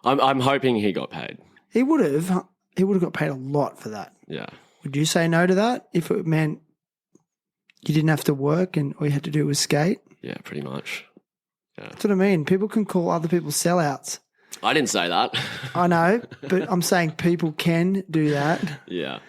[SPEAKER 5] I'm hoping he got paid.
[SPEAKER 1] He would have got paid a lot for that.
[SPEAKER 5] Yeah.
[SPEAKER 1] Would you say no to that if it meant you didn't have to work and all you had to do was skate?
[SPEAKER 5] Yeah, pretty much. Yeah.
[SPEAKER 1] That's what I mean. People can call other people sellouts.
[SPEAKER 5] I didn't say that.
[SPEAKER 1] I know, but I'm saying people can do that.
[SPEAKER 5] Yeah.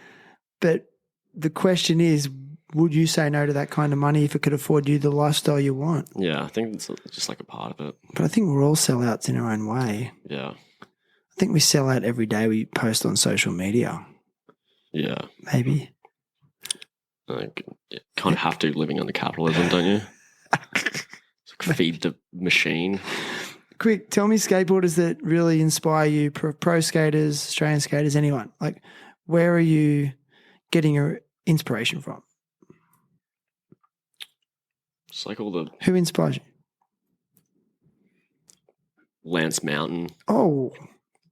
[SPEAKER 1] But the question is, would you say no to that kind of money if it could afford you the lifestyle you want?
[SPEAKER 5] Yeah, I think it's just like a part of it.
[SPEAKER 1] But I think we're all sellouts in our own way.
[SPEAKER 5] Yeah.
[SPEAKER 1] I think we sell out every day we post on social media.
[SPEAKER 5] Yeah.
[SPEAKER 1] Maybe.
[SPEAKER 5] Like, you kind of have to living under capitalism, don't you? It's like feed the machine.
[SPEAKER 1] Quick, tell me skateboarders that really inspire you, pro skaters, Australian skaters, anyone. Like, where are you getting your inspiration from?
[SPEAKER 5] It's like all the
[SPEAKER 1] Who inspires you?
[SPEAKER 5] Lance Mountain.
[SPEAKER 1] Oh,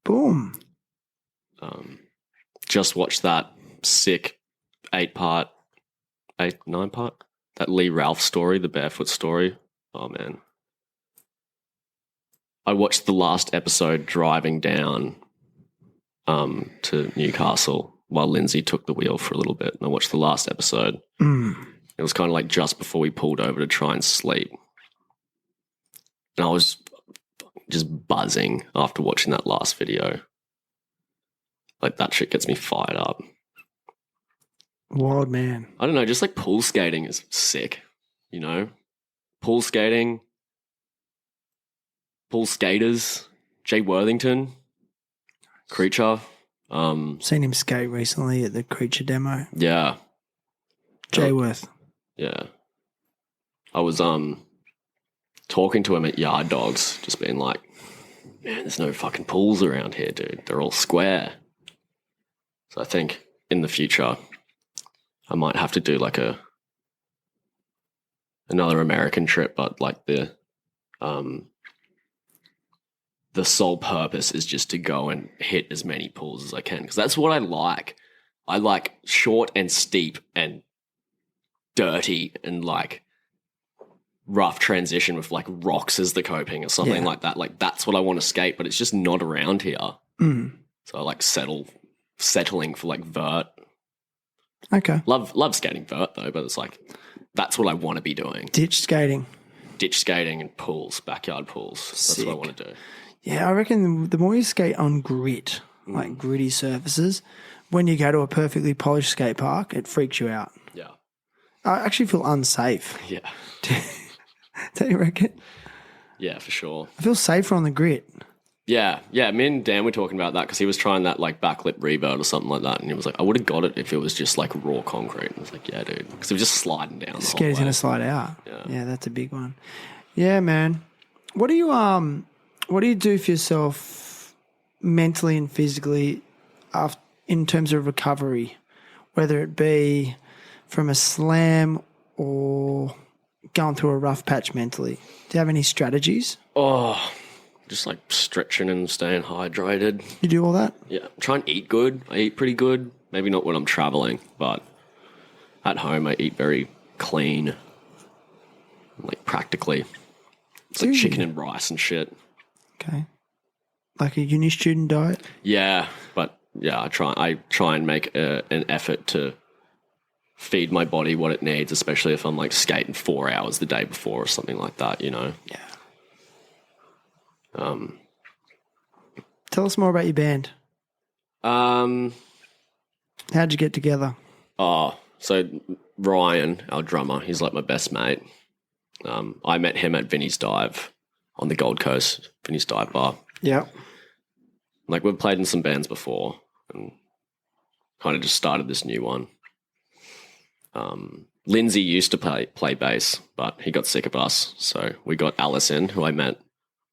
[SPEAKER 1] boom.
[SPEAKER 5] Just watched that sick 9-part, that Lee Ralph story, the barefoot story. Oh, man. I watched the last episode driving down to Newcastle while Lindsay took the wheel for a little bit. And I watched the last episode. It was kind of like just before we pulled over to try and sleep. And I was just buzzing after watching that last video. Like, that shit gets me fired up.
[SPEAKER 1] Wild man.
[SPEAKER 5] I don't know, just like pool skating is sick, you know? Pool skating, pool skaters, Jay Worthington, Creature.
[SPEAKER 1] Seen him skate recently at the Creature demo.
[SPEAKER 5] Yeah.
[SPEAKER 1] Jay Worth.
[SPEAKER 5] Yeah. I was talking to him at Yard Dogs, just being like, man, there's no fucking pools around here, dude. They're all square. So I think in the future I might have to do like another American trip, but like the sole purpose is just to go and hit as many pools as I can, because that's what I like. I like short and steep and dirty and like rough transition with like rocks as the coping or something like that. Like, that's what I want to skate, but it's just not around here. So I like settling for like vert.
[SPEAKER 1] Okay.
[SPEAKER 5] Love skating vert though, but it's like, that's what I want to be doing.
[SPEAKER 1] Ditch skating
[SPEAKER 5] And pools, backyard pools. That's what I want to do.
[SPEAKER 1] Yeah, I reckon the more you skate on grit, like gritty surfaces, when you go to a perfectly polished skate park, it freaks you out.
[SPEAKER 5] Yeah.
[SPEAKER 1] I actually feel unsafe.
[SPEAKER 5] Yeah.
[SPEAKER 1] Don't you reckon?
[SPEAKER 5] Yeah, for sure.
[SPEAKER 1] I feel safer on the grit.
[SPEAKER 5] Yeah. Me and Dan were talking about that because he was trying that like backlip revert or something like that, and he was like, I would have got it if it was just like raw concrete. And I was like, yeah, dude, because it was just sliding down. The
[SPEAKER 1] Skater's going to slide out.
[SPEAKER 5] Yeah.
[SPEAKER 1] Yeah, that's a big one. Yeah, man. What do you do for yourself mentally and physically in terms of recovery, whether it be from a slam or going through a rough patch mentally? Do you have any strategies?
[SPEAKER 5] Oh, just like stretching and staying hydrated.
[SPEAKER 1] You do all that?
[SPEAKER 5] Yeah. Try and eat good. I eat pretty good. Maybe not when I'm traveling, but at home I eat very clean, like practically. It's like chicken and rice and shit.
[SPEAKER 1] Okay. Like a uni student diet?
[SPEAKER 5] Yeah, but yeah, I try and make an effort to feed my body what it needs, especially if I'm like skating 4 hours the day before or something like that, you know?
[SPEAKER 1] Yeah. Tell us more about your band. How'd you get together?
[SPEAKER 5] Oh, so Ryan, our drummer, he's like my best mate. I met him at Vinny's Dive on the Gold Coast, Vinny's Dive Bar.
[SPEAKER 1] Yeah.
[SPEAKER 5] Like, we've played in some bands before and kind of just started this new one. Lindsay used to play bass, but he got sick of us. So we got Alice in, who I met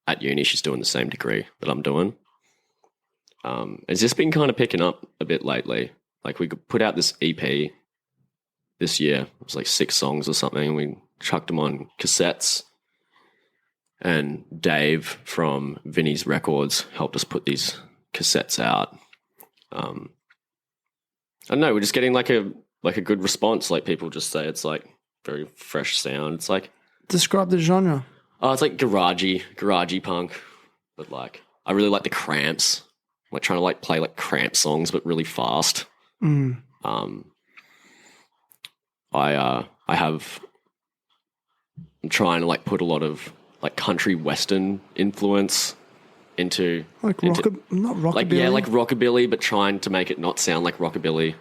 [SPEAKER 5] at uni. She's doing the same degree that I'm doing. it's just been kind of picking up a bit lately. Like we put out this EP this year. It was like 6 songs or something, and we chucked them on cassettes. And Dave from Vinny's Records helped us put these cassettes out. I don't know. We're just getting like a good response. Like people just say it's like very fresh sound. It's like
[SPEAKER 1] Describe the genre.
[SPEAKER 5] oh, it's like garagey punk. But like I really like the Cramps. I'm like trying to like play like Cramp songs, but really fast.
[SPEAKER 1] Mm.
[SPEAKER 5] I'm trying to like put a lot of like country western influence into
[SPEAKER 1] Not rockabilly.
[SPEAKER 5] like yeah, like rockabilly, but trying to make it not sound like rockabilly.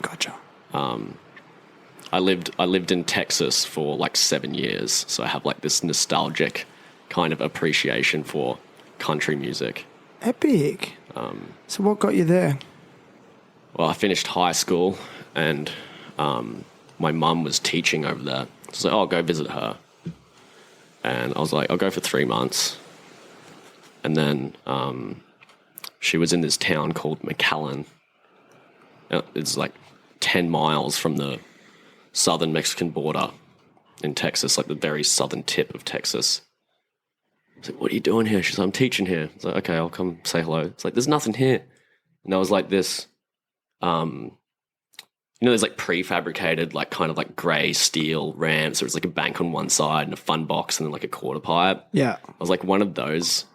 [SPEAKER 1] Gotcha.
[SPEAKER 5] I lived in Texas for like 7 years, so I have like this nostalgic kind of appreciation for country music.
[SPEAKER 1] Epic. So what got you there?
[SPEAKER 5] Well, I finished high school, and my mum was teaching over there. So I'll go visit her. And I was like, I'll go for 3 months. And then she was in this town called McAllen. It's like 10 miles from the southern Mexican border in Texas, like the very southern tip of Texas. I was like, what are you doing here? She's like, I'm teaching here. I was like, okay, I'll come say hello. It's like, there's nothing here. And there was like this, there's like prefabricated, like kind of like grey steel ramps. There was like a bank on one side and a fun box and then like a quarter pipe.
[SPEAKER 1] Yeah.
[SPEAKER 5] I was like one of those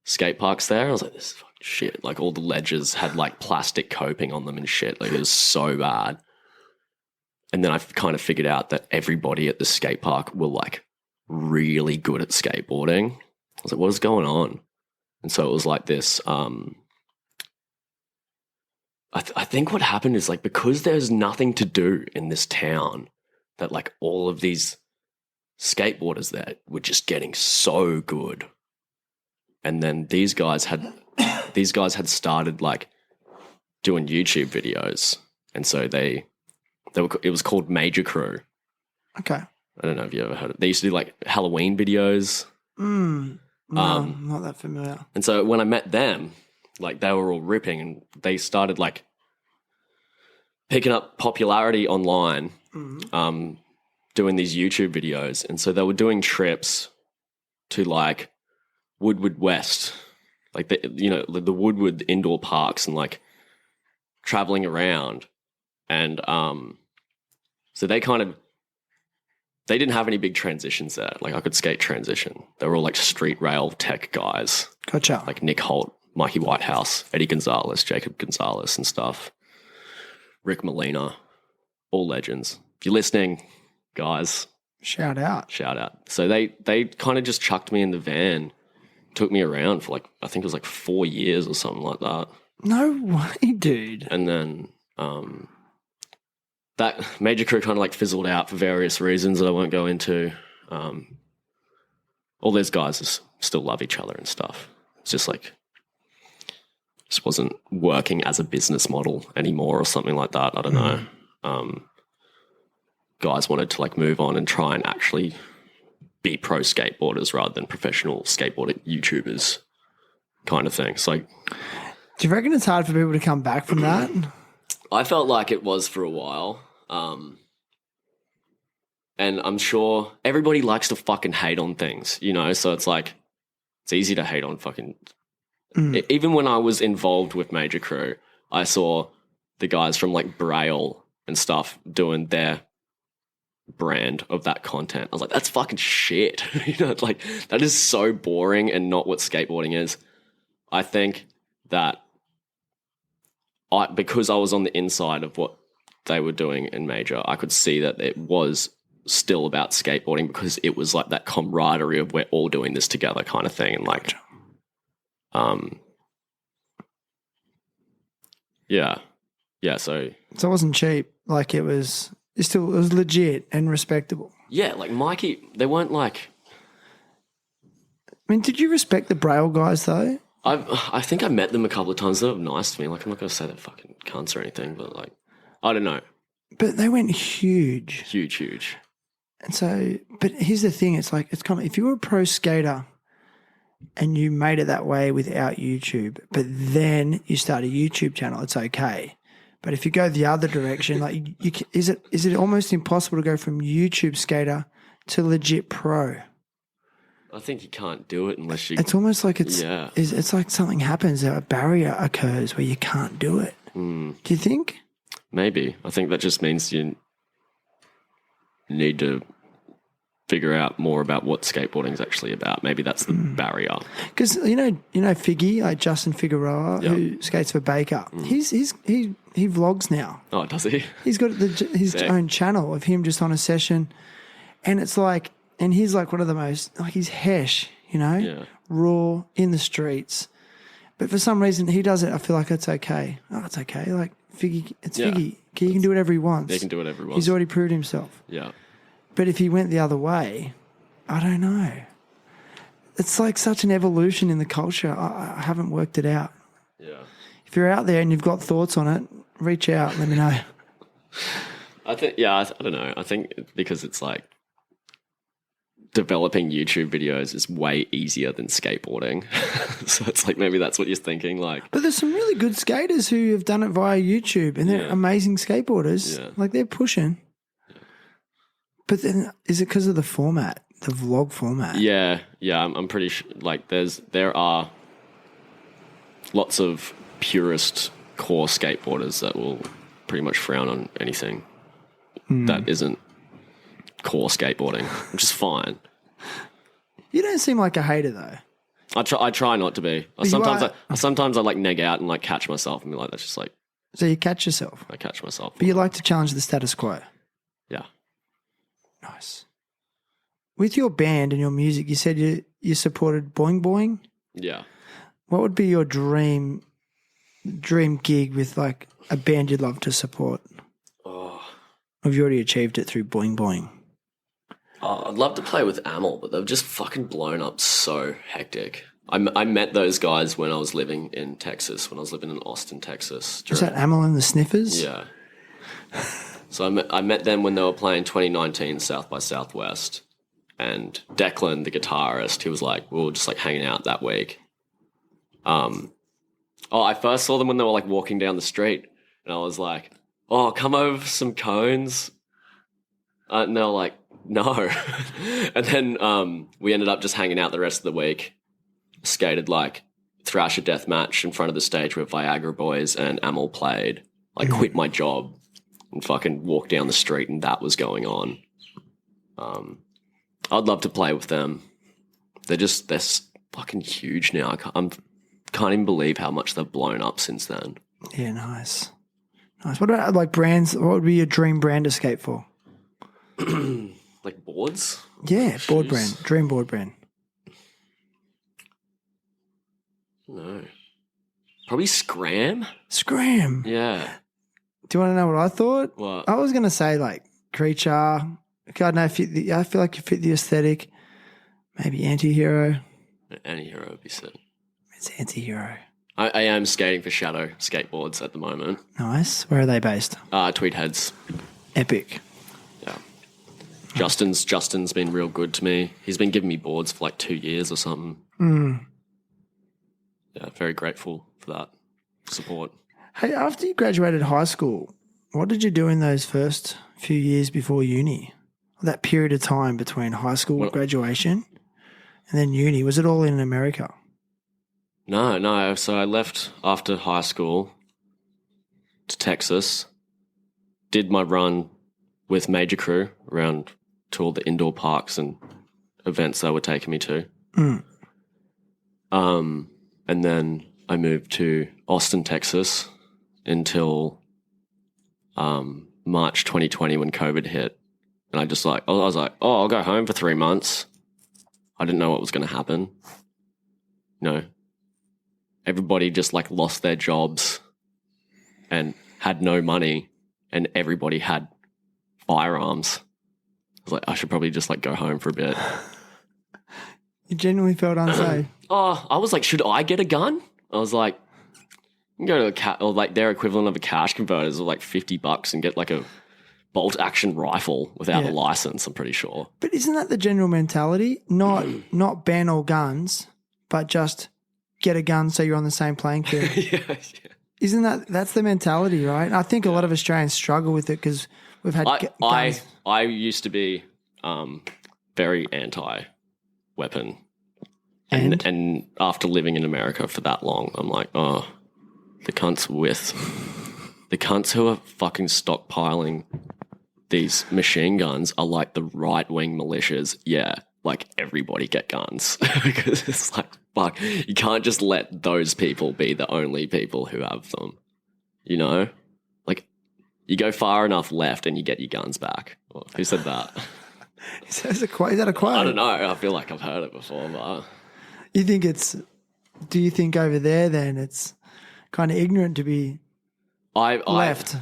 [SPEAKER 5] skate parks there. I was like, this is fucking shit. Like all the ledges had like plastic coping on them and shit. Like it was so bad. And then I kind of figured out that everybody at the skate park were like really good at skateboarding. I was like, what is going on? And so it was like this, I think what happened is like because there's nothing to do in this town, that like all of these skateboarders there were just getting so good. And then these guys had started like doing YouTube videos, and so it was called Major Crew.
[SPEAKER 1] Okay.
[SPEAKER 5] I don't know if you ever heard it. They used to do like Halloween videos.
[SPEAKER 1] No, not that familiar.
[SPEAKER 5] And so when I met them, like they were all ripping, and they started like picking up popularity online, doing these YouTube videos. And so they were doing trips to like Woodward West, like the Woodward indoor parks, and traveling around. And so they didn't have any big transitions there. Like I could skate transition. They were all like street rail tech guys.
[SPEAKER 1] Gotcha.
[SPEAKER 5] Like Nick Holt, Mikey Whitehouse, Eddie Gonzalez, Jacob Gonzalez and stuff. Rick Molina, all legends. If you're listening, guys,
[SPEAKER 1] Shout out.
[SPEAKER 5] So they kind of just chucked me in the van, took me around for I think it was 4 years or something like that.
[SPEAKER 1] No way, dude.
[SPEAKER 5] And then that Major Crew kind of fizzled out for various reasons that I won't go into. All those guys still love each other and stuff. It's just just wasn't working as a business model anymore or something like that. I don't know. Guys wanted to move on and try and actually be pro skateboarders rather than professional skateboarding YouTubers kind of thing. So
[SPEAKER 1] do you reckon it's hard for people to come back from that?
[SPEAKER 5] I felt like it was for a while. And I'm sure everybody likes to fucking hate on things, so it's it's easy to hate on fucking... Even when I was involved with Major Crew, I saw the guys from Braille and stuff doing their brand of that content. I was like, that's fucking shit. That is so boring and not what skateboarding is. I think that because I was on the inside of what they were doing in Major, I could see that it was still about skateboarding because it was that camaraderie of we're all doing this together kind of thing. And so
[SPEAKER 1] it wasn't cheap. It was legit and respectable.
[SPEAKER 5] Yeah, Mikey, they weren't I
[SPEAKER 1] mean, did you respect the Braille guys though?
[SPEAKER 5] I think I met them a couple of times. They were nice to me. I'm not going to say they're fucking cunts or anything, but I don't know.
[SPEAKER 1] But they went huge.
[SPEAKER 5] Huge.
[SPEAKER 1] And so, but here's the thing. It's kind of, if you were a pro skater and you made it that way without YouTube, but then you start a YouTube channel, it's okay. But if you go the other direction, like, is it almost impossible to go from YouTube skater to legit pro?
[SPEAKER 5] I think you can't do it unless you.
[SPEAKER 1] It's almost like it's like something happens, a barrier occurs where you can't do it. Do you think?
[SPEAKER 5] Maybe. I think that just means you need to figure out more about what skateboarding is actually about. Maybe that's the barrier. Because
[SPEAKER 1] you know Figgy, like Justin Figueroa, who skates for Baker. He vlogs now.
[SPEAKER 5] Oh, does he?
[SPEAKER 1] He's got his own channel of him just on a session, and it's like, and he's like one of the most, like, he's hesh, raw in the streets. But for some reason he does it. I feel like it's okay. Oh, it's okay. Like Figgy, Figgy. He can do whatever he wants.
[SPEAKER 5] He can do whatever he wants.
[SPEAKER 1] He's already proved himself.
[SPEAKER 5] Yeah.
[SPEAKER 1] But if he went the other way, I don't know. It's like such an evolution in the culture. I haven't worked it out.
[SPEAKER 5] Yeah.
[SPEAKER 1] If you're out there and you've got thoughts on it, reach out. Let me know.
[SPEAKER 5] I think, I don't know. I think because it's like developing YouTube videos is way easier than skateboarding. So it's like maybe that's what you're thinking. Like,
[SPEAKER 1] but there's some really good skaters who have done it via YouTube, and they're amazing skateboarders. Yeah. Like, they're pushing. But then, is it because of the format, the vlog format? Yeah.
[SPEAKER 5] I'm pretty sure. Like, there are lots of purist core skateboarders that will pretty much frown on anything that isn't core skateboarding, which is fine.
[SPEAKER 1] You don't seem like a hater, though.
[SPEAKER 5] I try not to be. Sometimes I like neg out and like catch myself and be like, that's just like.
[SPEAKER 1] So you catch yourself.
[SPEAKER 5] I catch myself.
[SPEAKER 1] But you like to challenge the status quo.
[SPEAKER 5] Yeah.
[SPEAKER 1] Nice. With your band and your music, you said you supported Boing Boing?
[SPEAKER 5] Yeah.
[SPEAKER 1] What would be your dream gig with, like, a band you'd love to support?
[SPEAKER 5] Oh.
[SPEAKER 1] Have you already achieved it through Boing Boing?
[SPEAKER 5] Oh, I'd love to play with Amel, but they've just fucking blown up so hectic. I met those guys when I was living in Texas, when I was living in Austin, Texas.
[SPEAKER 1] Was that Amel and the Sniffers?
[SPEAKER 5] Yeah. So I met them when they were playing 2019 South by Southwest, and Declan, the guitarist, he was like, we were just like hanging out that week. I first saw them when they were like walking down the street, and I was like, oh, come over for some cones. And they were like, no. And then we ended up just hanging out the rest of the week, skated like Thrasher Death Match in front of the stage where Viagra Boys and Amel played. I quit my job and fucking walked down the street, and that was going on. I'd love to play with them. They're fucking huge now. I can't even believe how much they've blown up since then.
[SPEAKER 1] Yeah, nice. What about like brands? What would be your dream brand to skate for?
[SPEAKER 5] Like boards?
[SPEAKER 1] Yeah, board brand. Dream board brand.
[SPEAKER 5] No. Probably Scram?
[SPEAKER 1] Scram?
[SPEAKER 5] Yeah.
[SPEAKER 1] Do you want to know what I thought?
[SPEAKER 5] What?
[SPEAKER 1] I was going to say like Creature. I don't know, I feel like you fit the aesthetic. Maybe Anti-Hero.
[SPEAKER 5] Anti-Hero would be sick.
[SPEAKER 1] It's Anti-Hero.
[SPEAKER 5] I am skating for Shadow skateboards at the moment.
[SPEAKER 1] Nice. Where are they based?
[SPEAKER 5] Tweed Heads.
[SPEAKER 1] Epic.
[SPEAKER 5] Yeah. Justin's been real good to me. He's been giving me boards for like 2 years or something. Yeah, very grateful for that support.
[SPEAKER 1] Hey, after you graduated high school, what did you do in those first few years before uni? That period of time between high school graduation and then uni, was it all in America?
[SPEAKER 5] No. So I left after high school to Texas, did my run with Major Crew around to all the indoor parks and events they were taking me to. And then I moved to Austin, Texas until March 2020 when COVID hit. And I was like, I'll go home for 3 months. I didn't know what was going to happen. Everybody just like lost their jobs and had no money, and everybody had firearms. I was like, I should probably just like go home for a bit.
[SPEAKER 1] You genuinely felt unsafe.
[SPEAKER 5] I was like, should I get a gun? I was like, you can go to or like their equivalent of a cash converters are like $50 and get like a bolt action rifle without a license, I'm pretty sure.
[SPEAKER 1] But isn't that the general mentality? Not ban all guns, but just get a gun so you're on the same playing field.
[SPEAKER 5] yeah.
[SPEAKER 1] Isn't that's the mentality, right? And I think a lot of Australians struggle with it because we've had guns.
[SPEAKER 5] I used to be very anti-weapon. And after living in America for that long, I'm like, oh, the cunts who are fucking stockpiling these machine guns are like the right-wing militias. Yeah, like everybody get guns. Because it's like, fuck, you can't just let those people be the only people who have them. You know? Like, you go far enough left and you get your guns back. Well, who said that?
[SPEAKER 1] Is that a quote?
[SPEAKER 5] I don't know. I feel like I've heard it before, but...
[SPEAKER 1] You think do you think over there then it's kind of ignorant to be left?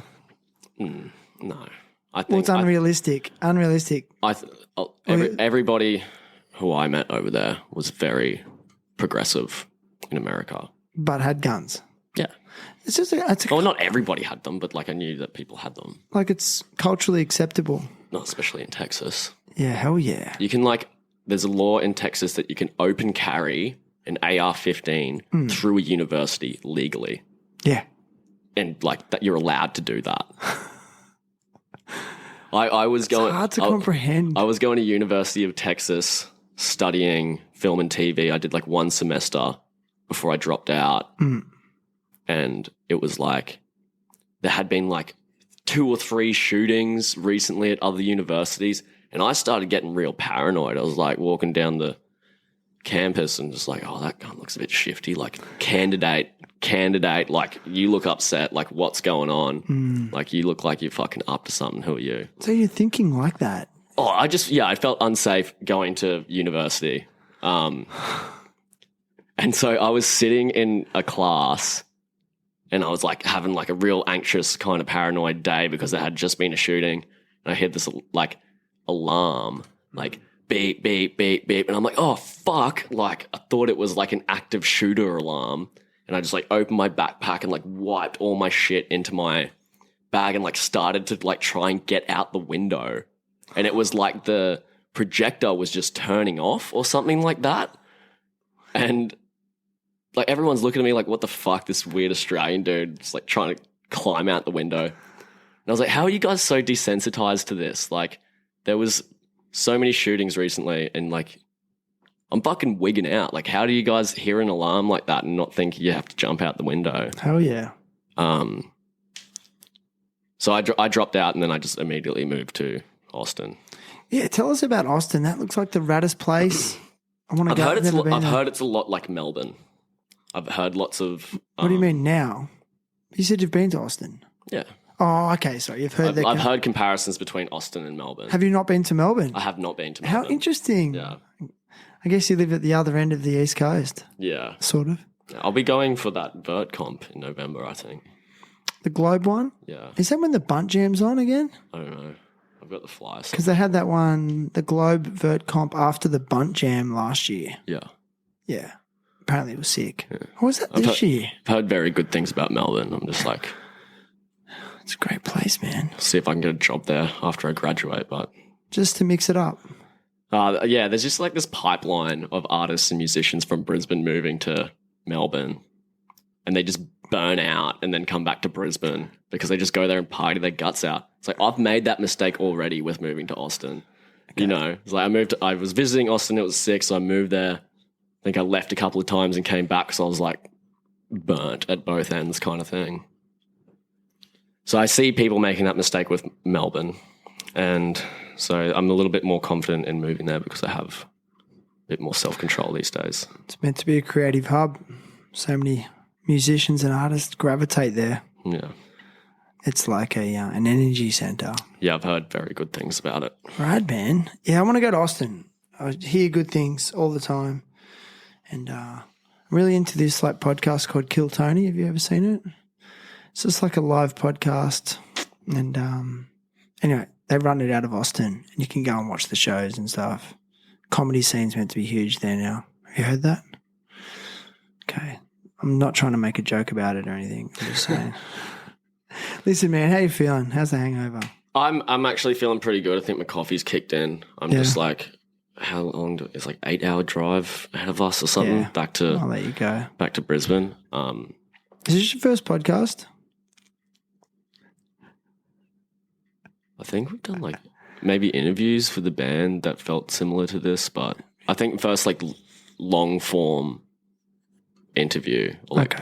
[SPEAKER 5] No. I think
[SPEAKER 1] well, it's unrealistic.
[SPEAKER 5] Everybody who I met over there was very progressive in America.
[SPEAKER 1] But had guns.
[SPEAKER 5] Yeah.
[SPEAKER 1] It's just
[SPEAKER 5] well, not everybody had them, but like I knew that people had them.
[SPEAKER 1] Like it's culturally acceptable.
[SPEAKER 5] Not especially in Texas.
[SPEAKER 1] Yeah, hell yeah.
[SPEAKER 5] You can there's a law in Texas that you can open carry an AR-15 through a university legally.
[SPEAKER 1] Yeah.
[SPEAKER 5] And like that you're allowed to do that. I was going.
[SPEAKER 1] It's hard to comprehend.
[SPEAKER 5] I was going to University of Texas studying film and TV. I did like one semester before I dropped out. And it was like there had been like 2 or 3 shootings recently at other universities. And I started getting real paranoid. I was like walking down the campus and just like, oh, that gun looks a bit shifty. Like candidate, like you look upset, like what's going on? Like you look like you're fucking up to something. Who are you?
[SPEAKER 1] So you're thinking like that?
[SPEAKER 5] Oh, I felt unsafe going to university. And so I was sitting in a class and I was like having like a real anxious kind of paranoid day because there had just been a shooting. And I heard this like alarm, like beep, beep, beep, beep. And I'm like, oh, fuck. Like I thought it was like an active shooter alarm. And I just like opened my backpack and like wiped all my shit into my bag and like started to like try and get out the window. And it was like the projector was just turning off or something like that. And like everyone's looking at me like, what the fuck, this weird Australian dude just like trying to climb out the window. And I was like, how are you guys so desensitized to this? Like there was so many shootings recently and like I'm fucking wigging out. Like how do you guys hear an alarm like that and not think you have to jump out the window?
[SPEAKER 1] Hell yeah.
[SPEAKER 5] So I dropped out and then I just immediately moved to Austin.
[SPEAKER 1] Yeah, tell us about Austin. That looks like the raddest place. I want to go.
[SPEAKER 5] I've heard it's a lot like Melbourne. I've heard lots of...
[SPEAKER 1] what do you mean now? You said you've been to Austin.
[SPEAKER 5] Yeah.
[SPEAKER 1] Oh, okay. Sorry. You've heard
[SPEAKER 5] I've heard comparisons between Austin and Melbourne.
[SPEAKER 1] Have you not been to Melbourne?
[SPEAKER 5] I have not been to Melbourne.
[SPEAKER 1] How interesting.
[SPEAKER 5] Yeah.
[SPEAKER 1] I guess you live at the other end of the East Coast.
[SPEAKER 5] Yeah.
[SPEAKER 1] Sort of.
[SPEAKER 5] I'll be going for that Vert comp in November, I think.
[SPEAKER 1] The Globe one?
[SPEAKER 5] Yeah.
[SPEAKER 1] Is that when the Bunt Jam's on again?
[SPEAKER 5] I don't know. I've got the flyers.
[SPEAKER 1] Because they had that one, the Globe Vert comp after the Bunt Jam last year.
[SPEAKER 5] Yeah.
[SPEAKER 1] Yeah. Apparently it was sick. Yeah. What was that this year?
[SPEAKER 5] I've heard very good things about Melbourne. I'm just like...
[SPEAKER 1] It's a great place, man.
[SPEAKER 5] See if I can get a job there after I graduate, but...
[SPEAKER 1] Just to mix it up.
[SPEAKER 5] Yeah, there's just like this pipeline of artists and musicians from Brisbane moving to Melbourne. And they just burn out and then come back to Brisbane because they just go there and party their guts out. It's like, I've made that mistake already with moving to Austin. Okay. You know, it's like I was visiting Austin, it was sick, so I moved there. I think I left a couple of times and came back because I was like burnt at both ends kind of thing. So I see people making that mistake with Melbourne. And so I'm a little bit more confident in moving there because I have a bit more self-control these days.
[SPEAKER 1] It's meant to be a creative hub. So many musicians and artists gravitate there.
[SPEAKER 5] Yeah.
[SPEAKER 1] It's like an energy centre.
[SPEAKER 5] Yeah, I've heard very good things about it.
[SPEAKER 1] Right, man. Yeah, I want to go to Austin. I hear good things all the time. And I'm really into this like podcast called Kill Tony. Have you ever seen it? It's just like a live podcast. And anyway, they run it out of Austin and you can go and watch the shows and stuff. Comedy scene's meant to be huge there now. Have you heard that? Okay. I'm not trying to make a joke about it or anything. I'm just saying. Listen, man, how you feeling? How's the hangover?
[SPEAKER 5] I'm actually feeling pretty good. I think my coffee's kicked in. I'm just like how long it's like 8-hour drive ahead of us or something
[SPEAKER 1] Yeah.
[SPEAKER 5] back to
[SPEAKER 1] there you go.
[SPEAKER 5] back to Brisbane.
[SPEAKER 1] Is this your first podcast?
[SPEAKER 5] I think we've done like maybe interviews for the band that felt similar to this, but I think first like long form interview or like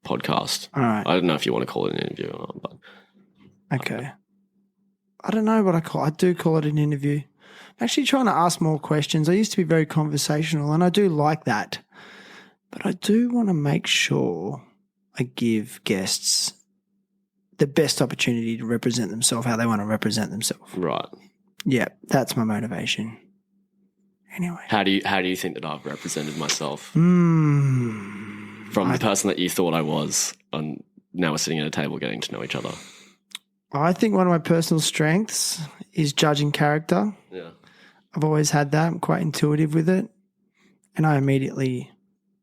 [SPEAKER 5] podcast.
[SPEAKER 1] All right.
[SPEAKER 5] I don't know if you want to call it an interview or not, but
[SPEAKER 1] Okay. I don't know what I do call it an interview. I'm actually trying to ask more questions. I used to be very conversational and I do like that. But I do want to make sure I give guests the best opportunity to represent themselves how they want to represent themselves.
[SPEAKER 5] right.
[SPEAKER 1] Yeah, that's my motivation. Anyway.
[SPEAKER 5] How do you think that I've represented myself
[SPEAKER 1] Hmm.
[SPEAKER 5] from the person that you thought I was, and now we're sitting at a table getting to know each other?
[SPEAKER 1] I think one of my personal strengths is judging character.
[SPEAKER 5] Yeah.
[SPEAKER 1] I've always had that. I'm quite intuitive with it. And I immediately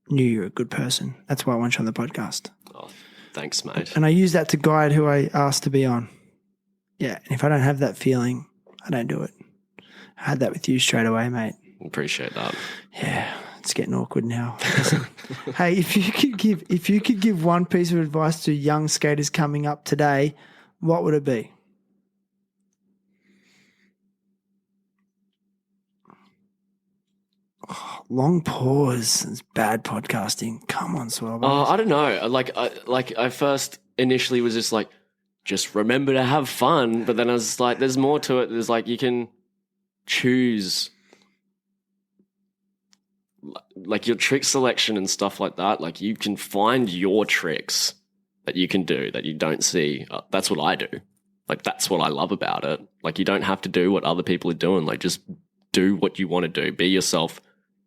[SPEAKER 1] knew you're a good person. That's why I want you on the podcast.
[SPEAKER 5] Oh, thanks, mate.
[SPEAKER 1] And I use that to guide who I ask to be on. Yeah. And if I don't have that feeling, I don't do it. I had that with you straight away, mate.
[SPEAKER 5] Appreciate that.
[SPEAKER 1] Yeah. It's getting awkward now. Listen, hey, if you could give one piece of advice to young skaters coming up today, what would it be? Oh, long pause. It's bad podcasting. Come on, Swellbows.
[SPEAKER 5] I don't know. I first initially was just like, just remember to have fun. But then I was like, there's more to it. There's like, you can choose like your trick selection and stuff like that. Like you can find your tricks that you can do that you don't see. That's what I do. Like, that's what I love about it. Like, you don't have to do what other people are doing. Like, just do what you want to do. Be yourself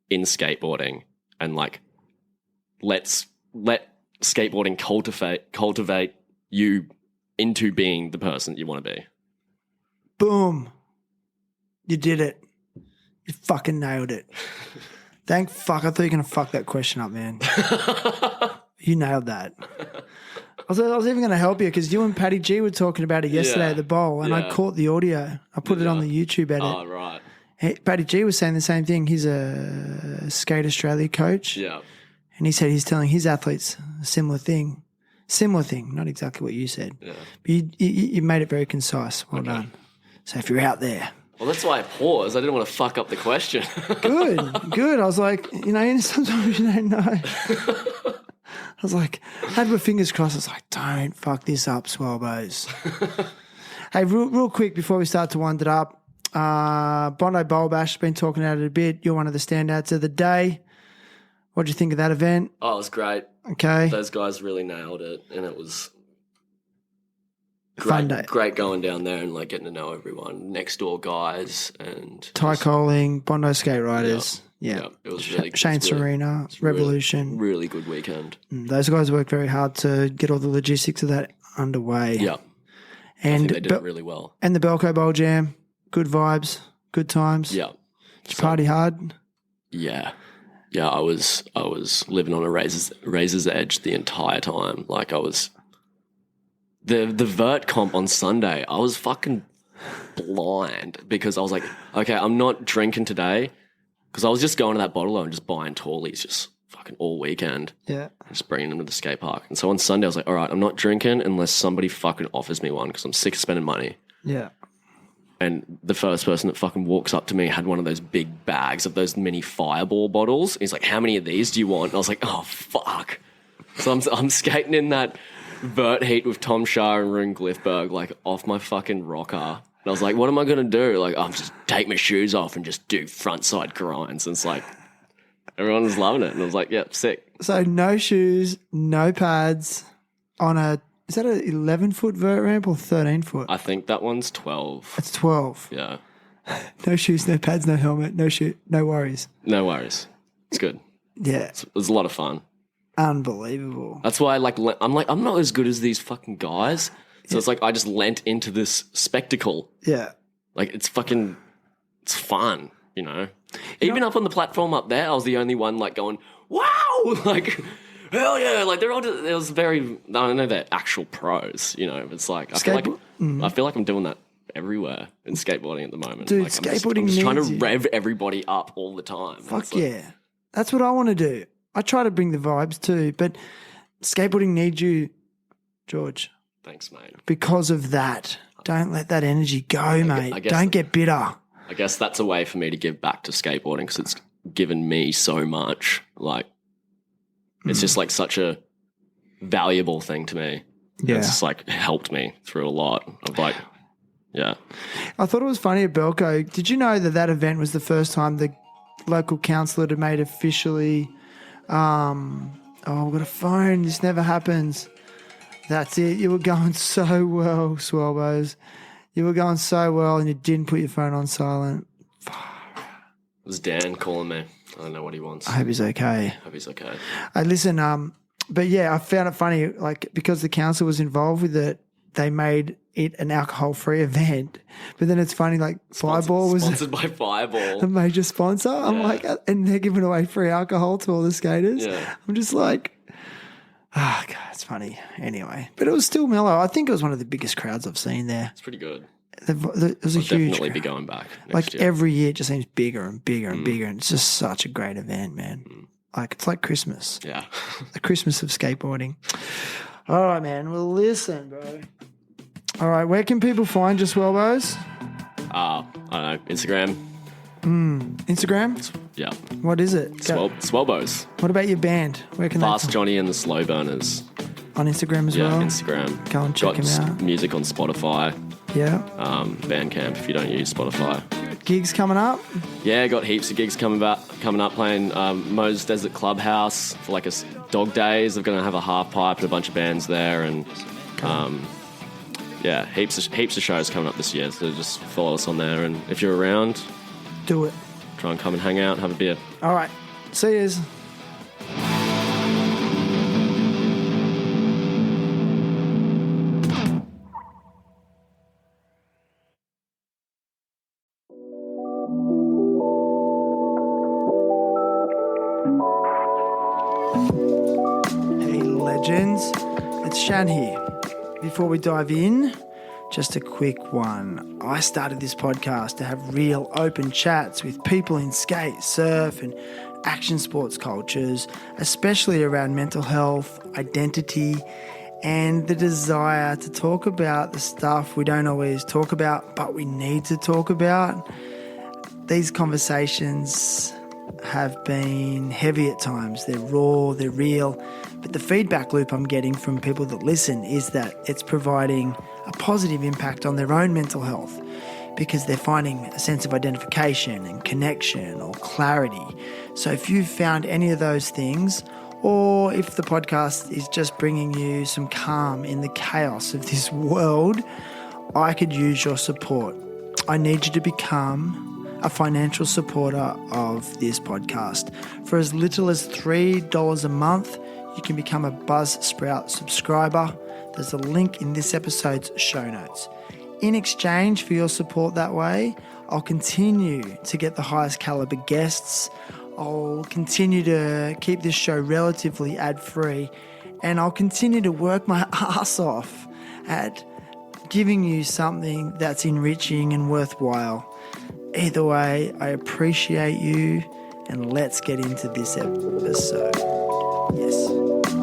[SPEAKER 5] in skateboarding, and like, let skateboarding cultivate you into being the person you want to be.
[SPEAKER 1] Boom. You did it. You fucking nailed it. Thank fuck. I thought you were going to fuck that question up, man. You nailed that. I was even going to help you because you and Paddy G were talking about it yesterday at the bowl, and I caught the audio. I put it on the YouTube edit.
[SPEAKER 5] Oh, right.
[SPEAKER 1] Hey, Paddy G was saying the same thing. He's a Skate Australia coach.
[SPEAKER 5] Yeah.
[SPEAKER 1] And he said he's telling his athletes a similar thing. Similar thing, not exactly what you said. Yeah. But you made it very concise. Well done. So if you're out there.
[SPEAKER 5] Well, that's why I paused. I didn't want to fuck up the question.
[SPEAKER 1] Good. I was like, sometimes you don't know. I was like, I had my fingers crossed. I was like, don't fuck this up, Swellbows. Hey, real quick before we start to wind it up, Bondi Bowl Bash, been talking about it a bit. You're one of the standouts of the day. What did you think of that event?
[SPEAKER 5] Oh, it was great.
[SPEAKER 1] Okay.
[SPEAKER 5] Those guys really nailed it, and it was
[SPEAKER 1] Fun day.
[SPEAKER 5] Great going down there and like getting to know everyone, next door guys, and
[SPEAKER 1] Ty Coling, Bondi Skate Riders. Yeah.
[SPEAKER 5] It was really
[SPEAKER 1] Shane Serena, Revolution.
[SPEAKER 5] Really good weekend.
[SPEAKER 1] Those guys worked very hard to get all the logistics of that underway.
[SPEAKER 5] Yeah.
[SPEAKER 1] And
[SPEAKER 5] I think they did it really well.
[SPEAKER 1] And the Belco Bowl Jam, good vibes, good times.
[SPEAKER 5] Yeah.
[SPEAKER 1] Did you party hard?
[SPEAKER 5] Yeah. Yeah, I was living on a razor's edge the entire time. Like I was the vert comp on Sunday, I was fucking blind because I was like, okay, I'm not drinking today because I was just going to that bottle and just buying tallies just fucking all weekend.
[SPEAKER 1] Yeah.
[SPEAKER 5] Just bringing them to the skate park. And so on Sunday I was like, all right, I'm not drinking unless somebody fucking offers me one because I'm sick of spending money.
[SPEAKER 1] Yeah.
[SPEAKER 5] And the first person that fucking walks up to me had one of those big bags of those mini Fireball bottles. He's like, how many of these do you want? And I was like, oh, fuck. So I'm skating in that vert heat with Tom Shah and Rune Glifberg, like, off my fucking rocker. And I was like, what am I going to do? Like, I'm just take my shoes off and just do frontside grinds. And it's like, everyone was loving it. And I was like, yeah, sick.
[SPEAKER 1] So no shoes, no pads on is that an 11-foot vert ramp or 13-foot?
[SPEAKER 5] I think that one's 12.
[SPEAKER 1] It's 12.
[SPEAKER 5] Yeah.
[SPEAKER 1] No shoes, no pads, no helmet, no worries.
[SPEAKER 5] No worries. It's good.
[SPEAKER 1] Yeah.
[SPEAKER 5] It was a lot of fun.
[SPEAKER 1] Unbelievable.
[SPEAKER 5] That's why I'm not as good as these fucking guys. So it's like I just lent into this spectacle.
[SPEAKER 1] Yeah.
[SPEAKER 5] Like it's fun, you know? Even up on the platform up there, I was the only one like going, wow! Like, hell yeah! Like they're all just, it was very, I don't know, they're actual pros, you know? It's like, I feel like I'm doing that everywhere in skateboarding at the moment.
[SPEAKER 1] Dude,
[SPEAKER 5] I'm
[SPEAKER 1] skateboarding
[SPEAKER 5] just trying to
[SPEAKER 1] needs you.
[SPEAKER 5] rev everybody up all the time.
[SPEAKER 1] Fuck
[SPEAKER 5] It's like,
[SPEAKER 1] yeah. That's what I want to do. I try to bring the vibes too, but skateboarding needs you, George,
[SPEAKER 5] thanks, mate.
[SPEAKER 1] because of that. Don't let that energy go, mate.
[SPEAKER 5] I guess
[SPEAKER 1] Don't get bitter.
[SPEAKER 5] I guess that's a way for me to give back to skateboarding because it's given me so much. Like, it's just like such a valuable thing to me.
[SPEAKER 1] Yeah.
[SPEAKER 5] It's just like helped me through a lot of like, yeah.
[SPEAKER 1] I thought it was funny at Belco. Did you know that event was the first time the local council had made officially, oh, I've got a phone. This never happens. That's it. You were going so well, Swellbows. You were going so well and you didn't put your phone on silent.
[SPEAKER 5] It was Dan calling me. I don't know what he wants.
[SPEAKER 1] I hope he's okay.
[SPEAKER 5] Hope he's okay.
[SPEAKER 1] Listen, but yeah, I found it funny, like, because the council was involved with it, they made it an alcohol-free event. But then it's funny, like, Fireball was
[SPEAKER 5] sponsored by Fireball.
[SPEAKER 1] a major sponsor. I'm like, and they're giving away free alcohol to all the skaters.
[SPEAKER 5] Yeah.
[SPEAKER 1] I'm just like, God, it's funny. Anyway, but it was still mellow. I think it was one of the biggest crowds I've seen there.
[SPEAKER 5] It's pretty good.
[SPEAKER 1] It was a
[SPEAKER 5] I'll
[SPEAKER 1] huge
[SPEAKER 5] definitely
[SPEAKER 1] crowd.
[SPEAKER 5] be going back next
[SPEAKER 1] Like
[SPEAKER 5] year.
[SPEAKER 1] every year, it just seems bigger and bigger and bigger, and it's just such a great event, man. Like, it's like Christmas.
[SPEAKER 5] Yeah.
[SPEAKER 1] The Christmas of skateboarding. All right, man. Well, listen, bro. All right, where can people find you, Swellbows?
[SPEAKER 5] I don't know. Instagram.
[SPEAKER 1] Instagram?
[SPEAKER 5] Yeah.
[SPEAKER 1] What is it?
[SPEAKER 5] Swellbows.
[SPEAKER 1] What about your band? Where can
[SPEAKER 5] Fast
[SPEAKER 1] they
[SPEAKER 5] Johnny and the Slow Burners.
[SPEAKER 1] on Instagram as
[SPEAKER 5] Yeah,
[SPEAKER 1] well?
[SPEAKER 5] Instagram.
[SPEAKER 1] Go and check
[SPEAKER 5] Got
[SPEAKER 1] him out.
[SPEAKER 5] music on Spotify.
[SPEAKER 1] Yeah.
[SPEAKER 5] Bandcamp if you don't use Spotify.
[SPEAKER 1] Gigs coming up?
[SPEAKER 5] Yeah, got heaps of gigs coming up. Playing Mo's Desert Clubhouse for like dog days. They're going to have a half pipe and a bunch of bands there, and yeah, heaps of shows coming up this year. So just follow us on there, and if you're around,
[SPEAKER 1] Do it.
[SPEAKER 5] try and come and hang out, and have a beer.
[SPEAKER 1] All right. See yous. Hey, legends. It's Shan here. Before we dive in, just a quick one. I started this podcast to have real open chats with people in skate, surf, and action sports cultures, especially around mental health, identity, and the desire to talk about the stuff we don't always talk about, but we need to talk about. These conversations have been heavy at times. They're raw, they're real, but the feedback loop I'm getting from people that listen is that it's providing a positive impact on their own mental health because they're finding a sense of identification and connection or clarity. So if you've found any of those things, or if the podcast is just bringing you some calm in the chaos of this world, I could use your support. I need you to become a financial supporter of this podcast. For as little as $3 a month, you can become a Buzzsprout subscriber. There's a link in this episode's show notes. In exchange for your support that way, I'll continue to get the highest caliber guests. I'll continue to keep this show relatively ad-free, and I'll continue to work my ass off at giving you something that's enriching and worthwhile. Either way, I appreciate you, and let's get into this episode. Yes.